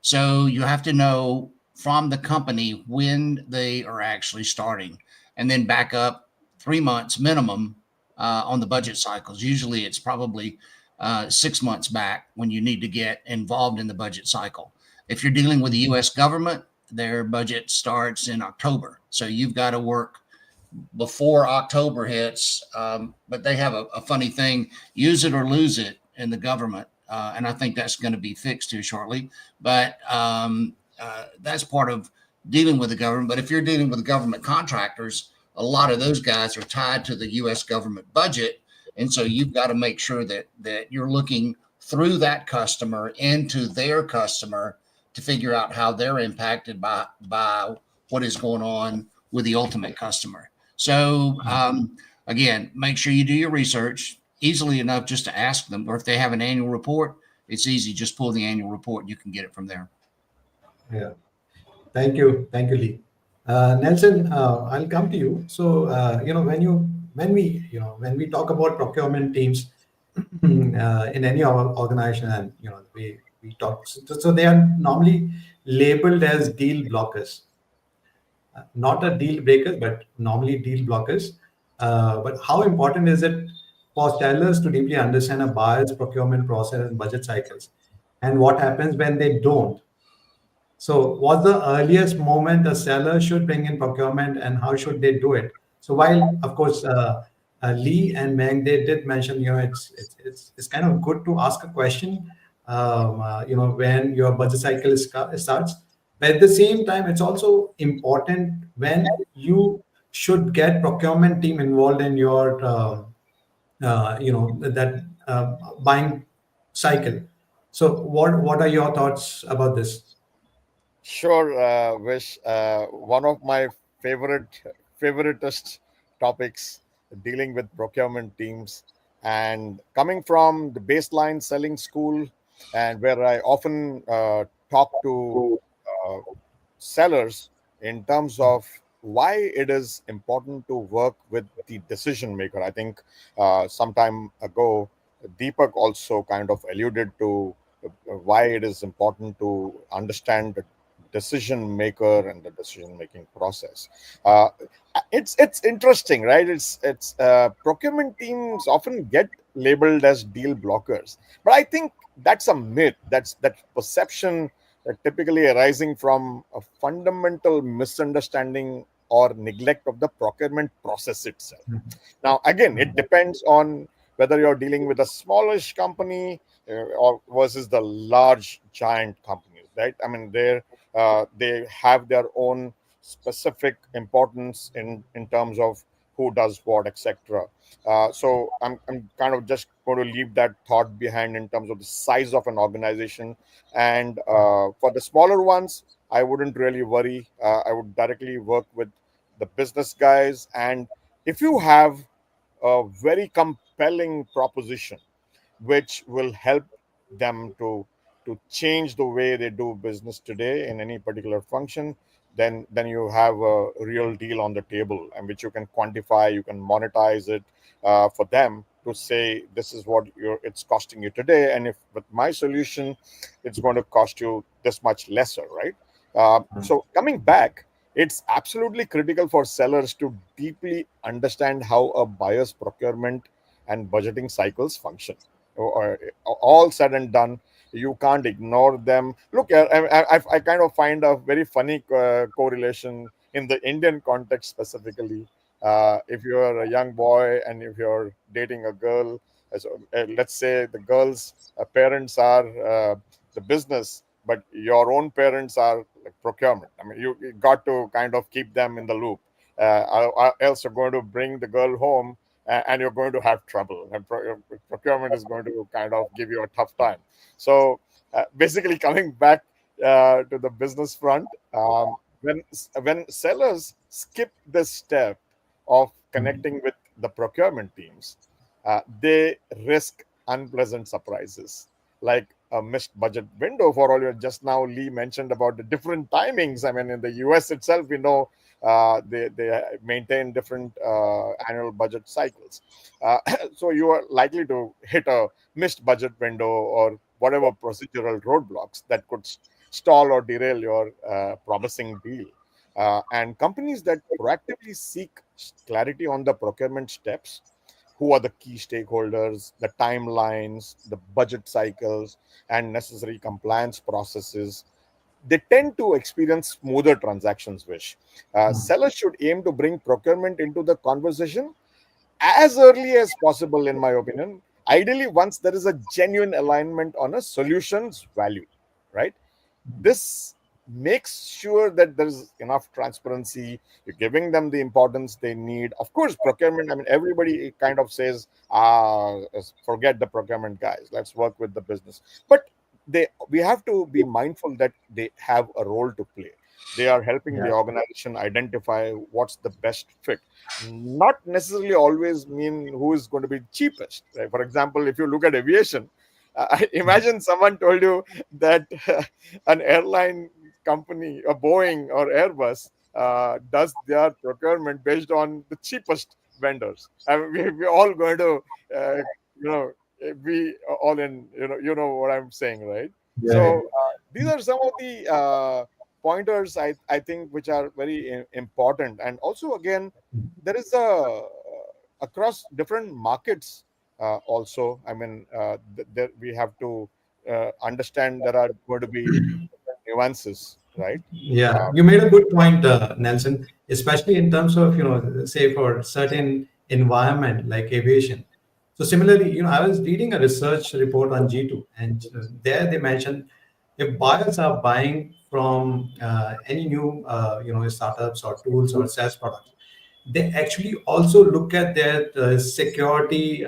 So you have to know from the company when they are actually starting, and then back up 3 months minimum on the budget cycles. Usually it's probably 6 months back when you need to get involved in the budget cycle. If you're dealing with the US government, their budget starts in October. So you've got to work before October hits. But they have a funny thing, use it or lose it in the government. And I think that's going to be fixed here shortly. But that's part of dealing with the government. But if you're dealing with government contractors, a lot of those guys are tied to the US government budget. And so you've got to make sure that you're looking through that customer into their customer to figure out how they're impacted by what is going on with the ultimate customer. So again, make sure you do your research easily enough just to ask them, or if they have an annual report, it's easy. Just pull the annual report. You can get it from there. Yeah. Thank you, Lee. Nelson, I'll come to you. So when we talk about procurement teams in any organization, and we talk, so they are normally labeled as deal blockers, not a deal breakers, but normally deal blockers. But how important is it for sellers to deeply understand a buyer's procurement process and budget cycles, and what happens when they don't? So, what's the earliest moment a seller should bring in procurement, and how should they do it? So, while of course Lee and Meng, they did mention, it's kind of good to ask a question, when your budget cycle starts. But at the same time, it's also important when you should get procurement team involved in your that buying cycle. So what are your thoughts about this? Sure, Vish. One of my favoritist topics dealing with procurement teams, and coming from the baseline selling school, and where I often talk to uh, sellers in terms of why it is important to work with the decision maker. I think some time ago, Deepak also kind of alluded to why it is important to understand the decision maker and the decision making process. Uh, it's interesting, right? It's procurement teams often get labeled as deal blockers, but I think that's a myth. That perception typically arising from a fundamental misunderstanding or neglect of the procurement process itself. Now, again, it depends on whether you're dealing with a smallish company or versus the large giant companies, right? I mean, they have their own specific importance in terms of who does what, etc. So I'm kind of just going to leave that thought behind in terms of the size of an organization. And for the smaller ones, I wouldn't really worry. I would directly work with the business guys. And if you have a very compelling proposition which will help them to change the way they do business today in any particular function, then you have a real deal on the table, and which you can quantify, you can monetize it for them to say this is what it's costing you today, and if with my solution it's going to cost you this much lesser, right? So coming back, it's absolutely critical for sellers to deeply understand how a buyer's procurement and budgeting cycles function. All said and done, you can't ignore them. Look, I kind of find a very funny correlation in the Indian context specifically. If you're a young boy and if you're dating a girl, let's say the girl's parents are the business, but your own parents are like procurement. I mean, you got to kind of keep them in the loop. Else you're going to bring the girl home and you're going to have trouble, and procurement is going to kind of give you a tough time. So basically, coming back to the business front, when sellers skip this step of connecting with the procurement teams, they risk unpleasant surprises like a missed budget window. For all you just now, Lee mentioned about the different timings. I mean, in the US itself, we know they maintain different annual budget cycles. So you are likely to hit a missed budget window or whatever procedural roadblocks that could stall or derail your promising deal. And companies that proactively seek clarity on the procurement steps, who are the key stakeholders, the timelines, the budget cycles, and necessary compliance processes, they tend to experience smoother transactions. Wish sellers should aim to bring procurement into the conversation as early as possible, in my opinion. Ideally, once there is a genuine alignment on a solution's value, right? This makes sure that there's enough transparency. You're giving them the importance they need. Of course, procurement, I mean, everybody kind of says, forget the procurement guys, let's work with the business. But we have to be mindful that they have a role to play. They are helping the organization identify what's the best fit, not necessarily always mean who is going to be cheapest, right? For example, if you look at aviation, imagine someone told you that an airline company, a Boeing or Airbus, does their procurement based on the cheapest vendors. I mean, we're all going to, you know, be all in. You know what I'm saying, right? So these are some of the pointers I think which are very important. And also, again, there is a across different markets also. I mean, we have to understand there are going to be nuances, right? Yeah, you made a good point, Nelson, especially in terms of, say for certain environment like aviation. So similarly, I was reading a research report on G2, and there they mentioned if buyers are buying from any new, startups or tools or SaaS products, they actually also look at their security,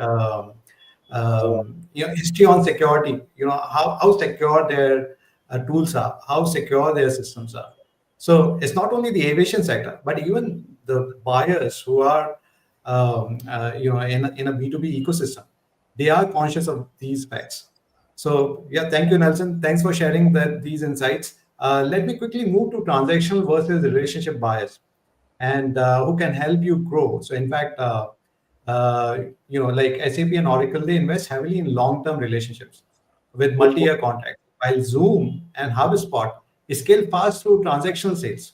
history on security. How secure their tools are, how secure their systems are. So it's not only the aviation sector, but even the buyers who are, in a B2B ecosystem, they are conscious of these facts. So yeah, thank you, Nelson. Thanks for sharing these insights. Let me quickly move to transactional versus relationship buyers, and who can help you grow. So in fact, like SAP and Oracle, they invest heavily in long-term relationships with multi-year contracts, while Zoom and HubSpot scale fast through transactional sales.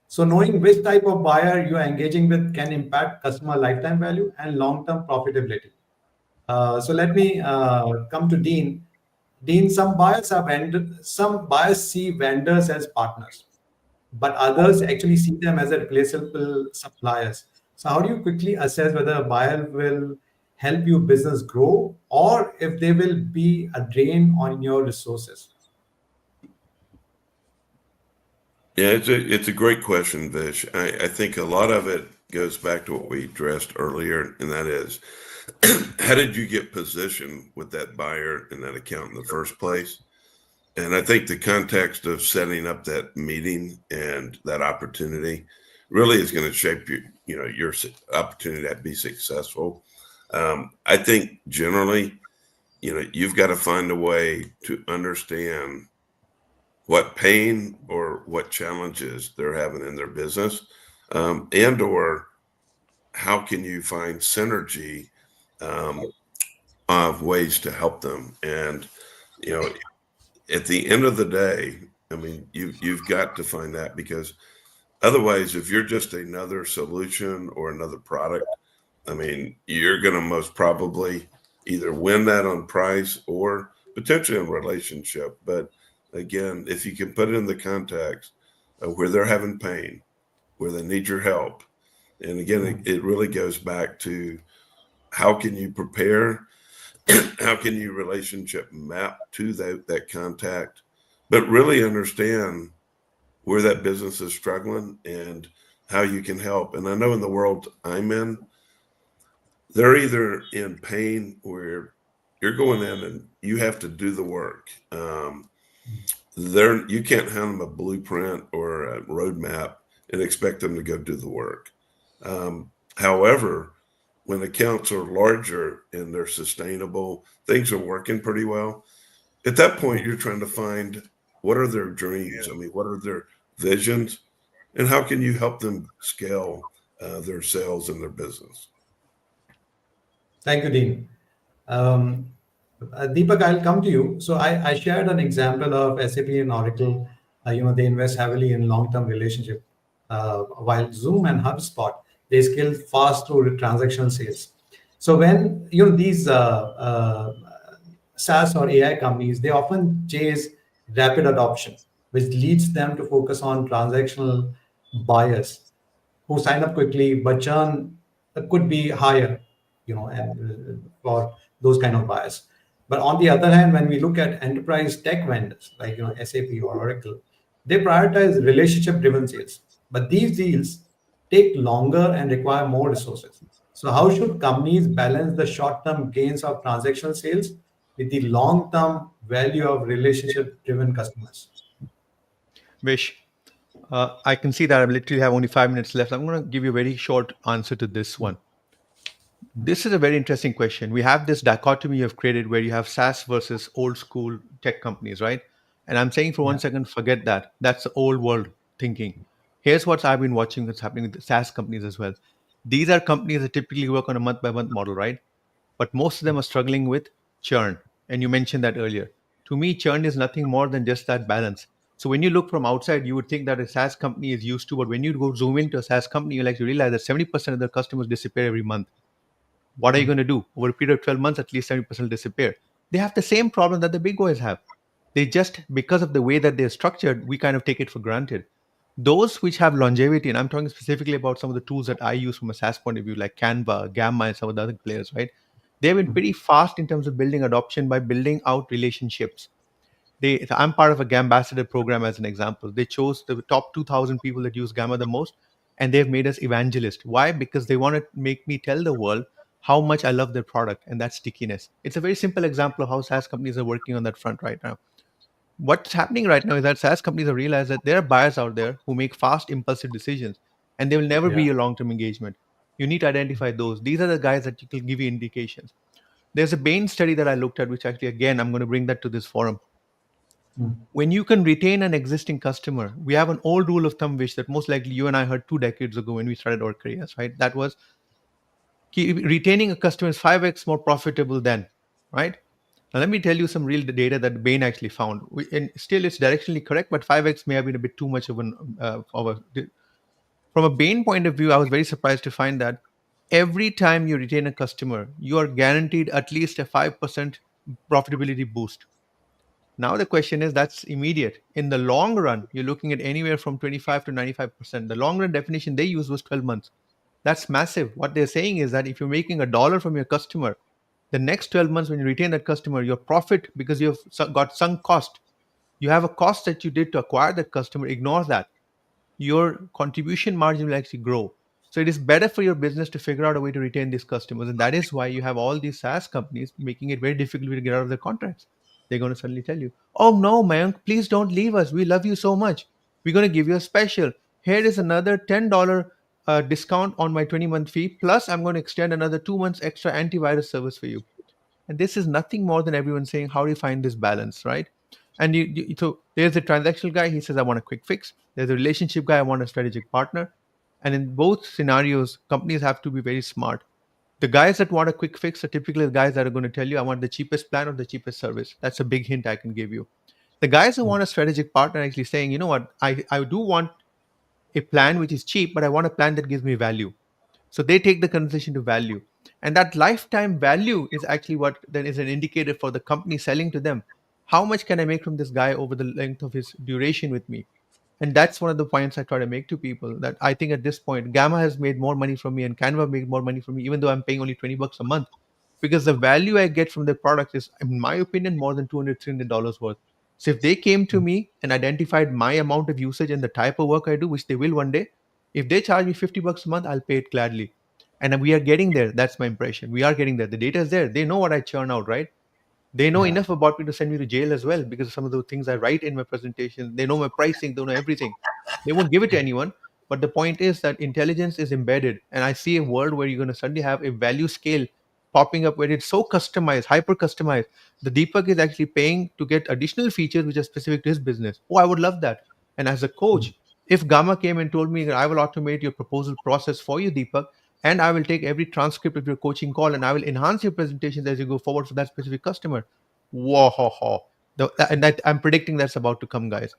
So knowing which type of buyer you are engaging with can impact customer lifetime value and long-term profitability. So let me come to Dean. Dean, some buyers see vendors as partners, but others actually see them as a replaceable suppliers. So how do you quickly assess whether a buyer will help your business grow or if they will be a drain on your resources? Yeah, it's a great question, Vish. I think a lot of it goes back to what we addressed earlier, and that is, how did you get positioned with that buyer in that account in the first place? And I think the context of setting up that meeting and that opportunity really is going to shape your opportunity to be successful. I think generally, you've got to find a way to understand what pain or what challenges they're having in their business, and or how can you find synergy of ways to help them. And at the end of the day, I mean, you've got to find that, because otherwise, if you're just another solution or another product, I mean, you're going to most probably either win that on price or potentially in relationship. But again, if you can put it in the context of where they're having pain, where they need your help, and again, it really goes back to how can you prepare, how can you relationship map to that contact, but really understand where that business is struggling and how you can help. And I know in the world I'm in, they're either in pain where you're going in and you have to do the work. You can't hand them a blueprint or a roadmap and expect them to go do the work. However, when accounts are larger and they're sustainable, things are working pretty well. At that point, you're trying to find what are their dreams? I mean, what are their visions? And how can you help them scale their sales and their business? Thank you, Dean. Deepak, I'll come to you. So I shared an example of SAP and Oracle. They invest heavily in long-term relationship, while Zoom and HubSpot, they scale fast through transactional sales. So when these SaaS or AI companies, they often chase rapid adoption, which leads them to focus on transactional buyers who sign up quickly, but churn could be higher, and for those kind of buyers. But on the other hand, when we look at enterprise tech vendors like SAP or Oracle, they prioritize relationship-driven sales. But these deals take longer and require more resources. So how should companies balance the short-term gains of transactional sales with the long-term value of relationship-driven customers? Vish, I can see that I literally have only 5 minutes left. I'm going to give you a very short answer to this one. This is a very interesting question. We have this dichotomy you've created where you have SaaS versus old school tech companies, right? And I'm saying for Yeah. 1 second, forget that. That's the old world thinking. Here's what I've been watching that's happening with the SaaS companies as well. These are companies that typically work on a month by month model, right? But most of them are struggling with churn. And you mentioned that earlier. To me, churn is nothing more than just that balance. So when you look from outside, you would think that a SaaS company is used to, but when you go zoom into a SaaS company, you like to realize that 70% of their customers disappear every month. What are you going to do? Over a period of 12 months, at least 70% disappear. They have the same problem that the big boys have. They just, because of the way that they're structured, we kind of take it for granted. Those which have longevity, and I'm talking specifically about some of the tools that I use from a SaaS point of view, like Canva, Gamma, and some of the other players, right? They've been pretty fast in terms of building adoption by building out relationships. I'm part of a Gambassador program as an example. They chose the top 2,000 people that use Gamma the most, and they've made us evangelists. Why? Because they want to make me tell the world how much I love their product, and that's stickiness. It's a very simple example of how SaaS companies are working on that front right now. What's happening right now is that SaaS companies have realized that there are buyers out there who make fast, impulsive decisions, and they will never be Yeah. a long-term engagement. You need to identify those. These are the guys that will give you indications. There's a Bain study that I looked at, which actually, again, I'm going to bring that to this forum. Mm. When you can retain an existing customer, we have an old rule of thumb, which that most likely you and I heard 2 decades ago when we started our careers, right? That was retaining a customer is 5x more profitable than, right? Now, let me tell you some real data that Bain actually found. And still, it's directionally correct, but 5x may have been a bit too much of from a Bain point of view, I was very surprised to find that every time you retain a customer, you are guaranteed at least a 5% profitability boost. Now the question is that's immediate. In the long run, you're looking at anywhere from 25 to 95%. The long run definition they used was 12 months. That's massive. What they're saying is that if you're making $1 from your customer, the next 12 months when you retain that customer, your profit, because you've got sunk cost, you have a cost that you did to acquire that customer, ignore that. Your contribution margin will actually grow. So it is better for your business to figure out a way to retain these customers. And that is why you have all these SaaS companies making it very difficult to get out of their contracts. They're going to suddenly tell you, oh no, Mayank, please don't leave us. We love you so much. We're going to give you a special. Here is another $10 discount on my 20-month fee. Plus, I'm going to extend another 2 months extra antivirus service for you. And this is nothing more than everyone saying, how do you find this balance, right? And so there's a transactional guy, he says, I want a quick fix. There's a relationship guy, I want a strategic partner. And in both scenarios, companies have to be very smart. The guys that want a quick fix are typically the guys that are going to tell you, I want the cheapest plan or the cheapest service. That's a big hint I can give you. The guys who want a strategic partner are actually saying, you know what, I do want a plan which is cheap, but I want a plan that gives me value. So they take the conversation to value. And that lifetime value is actually what then is an indicator for the company selling to them. How much can I make from this guy over the length of his duration with me? And that's one of the points I try to make to people, that I think at this point, Gamma has made more money from me and Canva made more money from me, even though I'm paying only $20 a month, because the value I get from their product is, in my opinion, more than $200, $300 worth. So if they came to me and identified my amount of usage and the type of work I do, which they will one day, if they charge me $50 a month, I'll pay it gladly. And we are getting there. That's my impression. We are getting there. The data is there. They know what I churn out, right? They know Yeah. enough about me to send me to jail as well, because of some of the things I write in my presentation. They know my pricing, they know everything. They won't give it to anyone. But the point is that intelligence is embedded. And I see a world where you're going to suddenly have a value scale popping up where it's so customized, hyper customized. The Deepak is actually paying to get additional features which are specific to his business. Oh, I would love that. And as a coach, if Gamma came and told me that I will automate your proposal process for you, Deepak, and I will take every transcript of your coaching call and I will enhance your presentations as you go forward for that specific customer. Whoa, ho, ho. And that I'm predicting that's about to come, guys.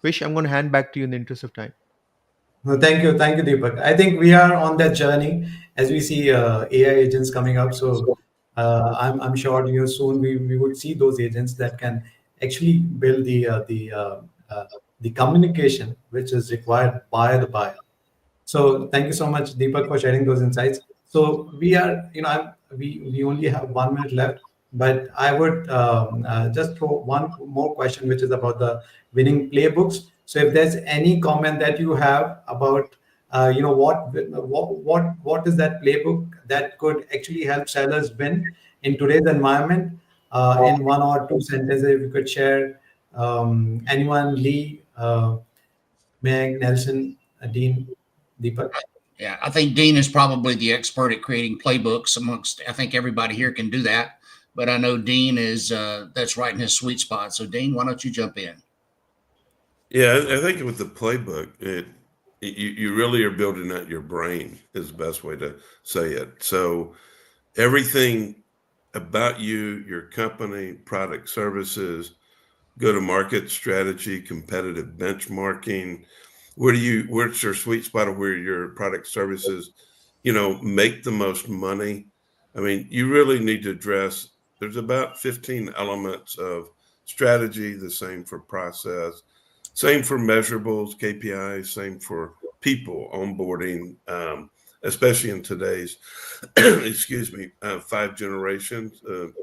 Wish, I'm going to hand back to you in the interest of time. No, thank you, Deepak. I think we are on that journey as we see AI agents coming up. So I'm sure soon we would see those agents that can actually build the communication which is required by the buyer. So thank you so much, Deepak, for sharing those insights. So we are, we only have 1 minute left, but I would just throw one more question, which is about the winning playbooks. So if there's any comment that you have about, what is that playbook that could actually help sellers win in today's environment? In 1 or 2 sentences, if you could share, anyone, Lee, Meg, Nelson, Dean, Deepak. Yeah, I think Dean is probably the expert at creating playbooks amongst. I think everybody here can do that, but I know Dean is that's right in his sweet spot. So Dean, why don't you jump in? Yeah, I think with the playbook, you really are building out your brain is the best way to say it. So everything about you, your company, product, services, go-to-market strategy, competitive benchmarking. Where's your sweet spot of where your product services, make the most money? I mean, you really need to address, there's about 15 elements of strategy, the same for process, same for measurables, KPIs, same for people onboarding, especially in today's, excuse me, 5 generations,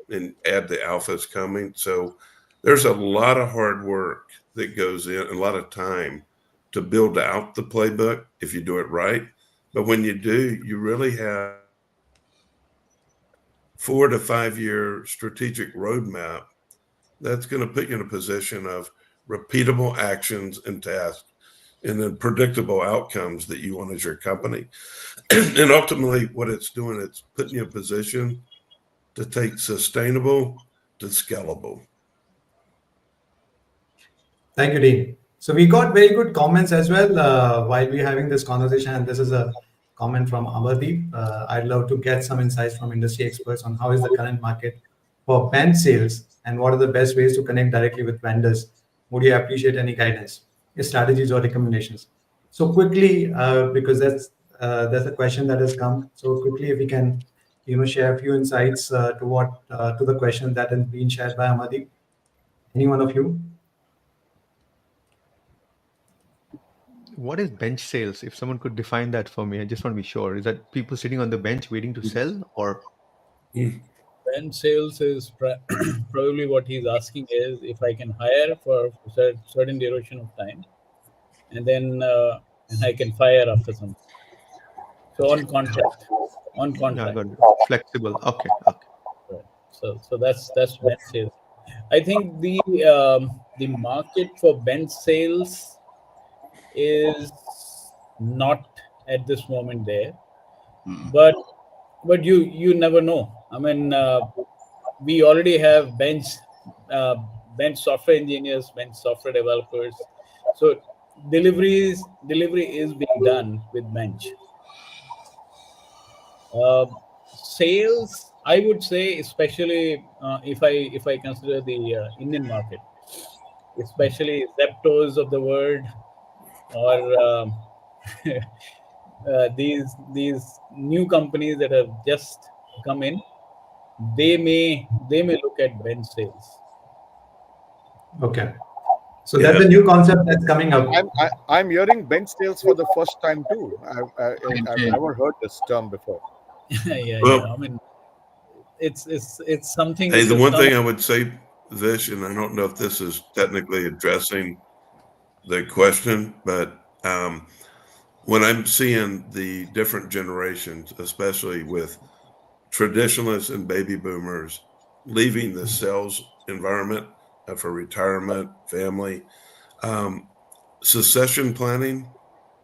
and add the alphas coming. So there's a lot of hard work that goes in, a lot of time to build out the playbook if you do it right. But when you do, you really have 4 to 5 year strategic roadmap that's going to put you in a position of repeatable actions and tasks and then predictable outcomes that you want as your company. And ultimately what it's doing, it's putting you in a position to take sustainable to scalable. Thank you, Dean. So we got very good comments as well while we're having this conversation. And this is a comment from Amardeep. I'd love to get some insights from industry experts on how is the current market for bench sales and what are the best ways to connect directly with vendors. Would you appreciate any guidance, strategies or recommendations? So quickly, because that's a question that has come. So quickly, if we can, share a few insights to the question that has been shared by Amardeep. Any one of you? What is bench sales? If someone could define that for me, I just want to be sure. Is that people sitting on the bench waiting to sell, or? Bench sales is probably what he's asking is if I can hire for a certain duration of time, and then and I can fire after some. So on contract. Yeah, I got it. Flexible. Okay. Right. So that's bench sales. I think the market for bench sales is not at this moment there, but you never know. I mean, we already have bench software engineers, bench software developers. So delivery is being done with bench. Sales, I would say, especially if I consider the Indian market, especially Zeptos of the world, or these new companies that have just come in, they may look at bench sales. Okay. So that's a new concept that's coming up. I'm hearing bench sales for the first time too. I've never heard this term before. Yeah. I mean, it's something. Hey, the one thing I would say, Vish, and I don't know if this is technically addressing the question, but when I'm seeing the different generations, especially with traditionalists and baby boomers leaving the sales environment for retirement, family, succession planning,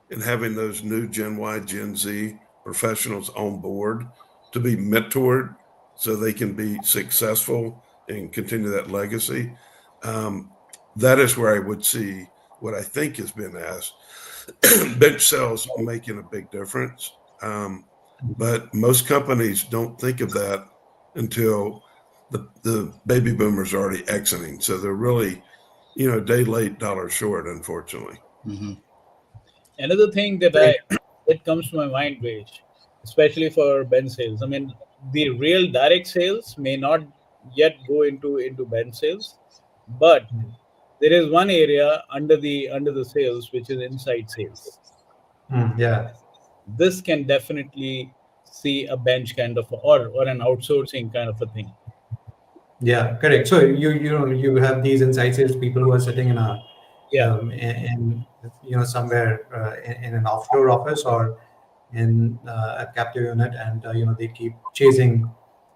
and having those new Gen Y, Gen Z professionals on board to be mentored so they can be successful and continue that legacy. That is where I would see what I think has been asked. Bench sales making a big difference. But most companies don't think of that until the baby boomers are already exiting. So they're really, day late, dollar short, unfortunately. Mm-hmm. Another thing that comes to my mind, Vish, especially for bench sales. I mean, the real direct sales may not yet go into bench sales, but there is one area under the sales which is inside sales. Yeah. This can definitely see a bench kind of or an outsourcing kind of a thing. Yeah, correct. So you have these inside sales people who are sitting in a in somewhere in an offshore office or in a captive unit, and they keep chasing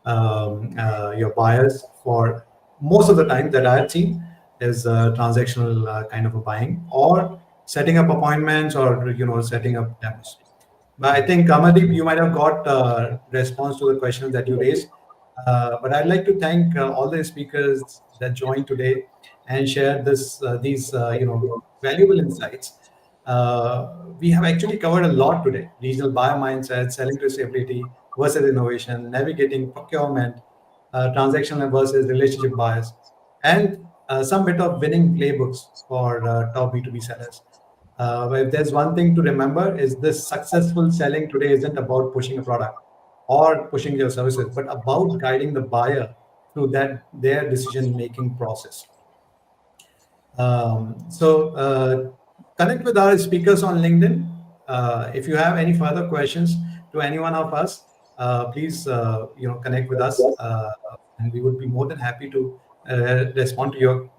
your buyers for most of the time that I've seen is transactional kind of a buying or setting up appointments or setting up demos. But I think Amardeep, you might have got response to the questions that you raised. But I'd like to thank all the speakers that joined today and shared these valuable insights. We have actually covered a lot today: regional buyer mindset, selling to stability versus innovation, navigating procurement, transactional versus relationship buyers, and some bit of winning playbooks for top B2B sellers. If there's one thing to remember is this: successful selling today isn't about pushing a product or pushing your services, but about guiding the buyer through their decision-making process. Connect with our speakers on LinkedIn. If you have any further questions to any one of us, please connect with us, and we would be more than happy to respond to your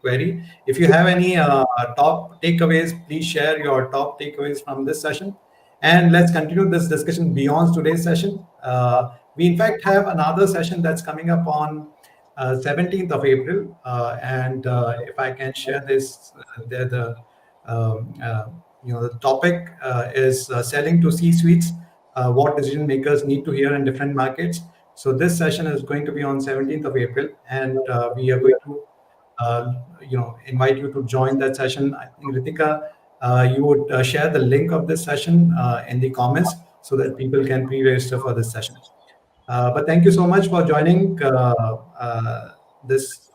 query. If you have any top takeaways, please share your top takeaways from this session. And let's continue this discussion beyond today's session. We in fact have another session that's coming up on 17th of April. And if I can share this, the topic is selling to C-suites, what decision makers need to hear in different markets. So this session is going to be on 17th of April, and we are going to invite you to join that session. I think Ritika, you would share the link of this session in the comments so that people can pre-register for this session. But thank you so much for joining this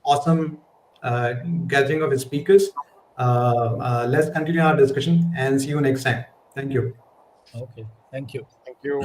awesome gathering of speakers. Let's continue our discussion and see you next time. Thank you. Okay. Thank you. Thank you.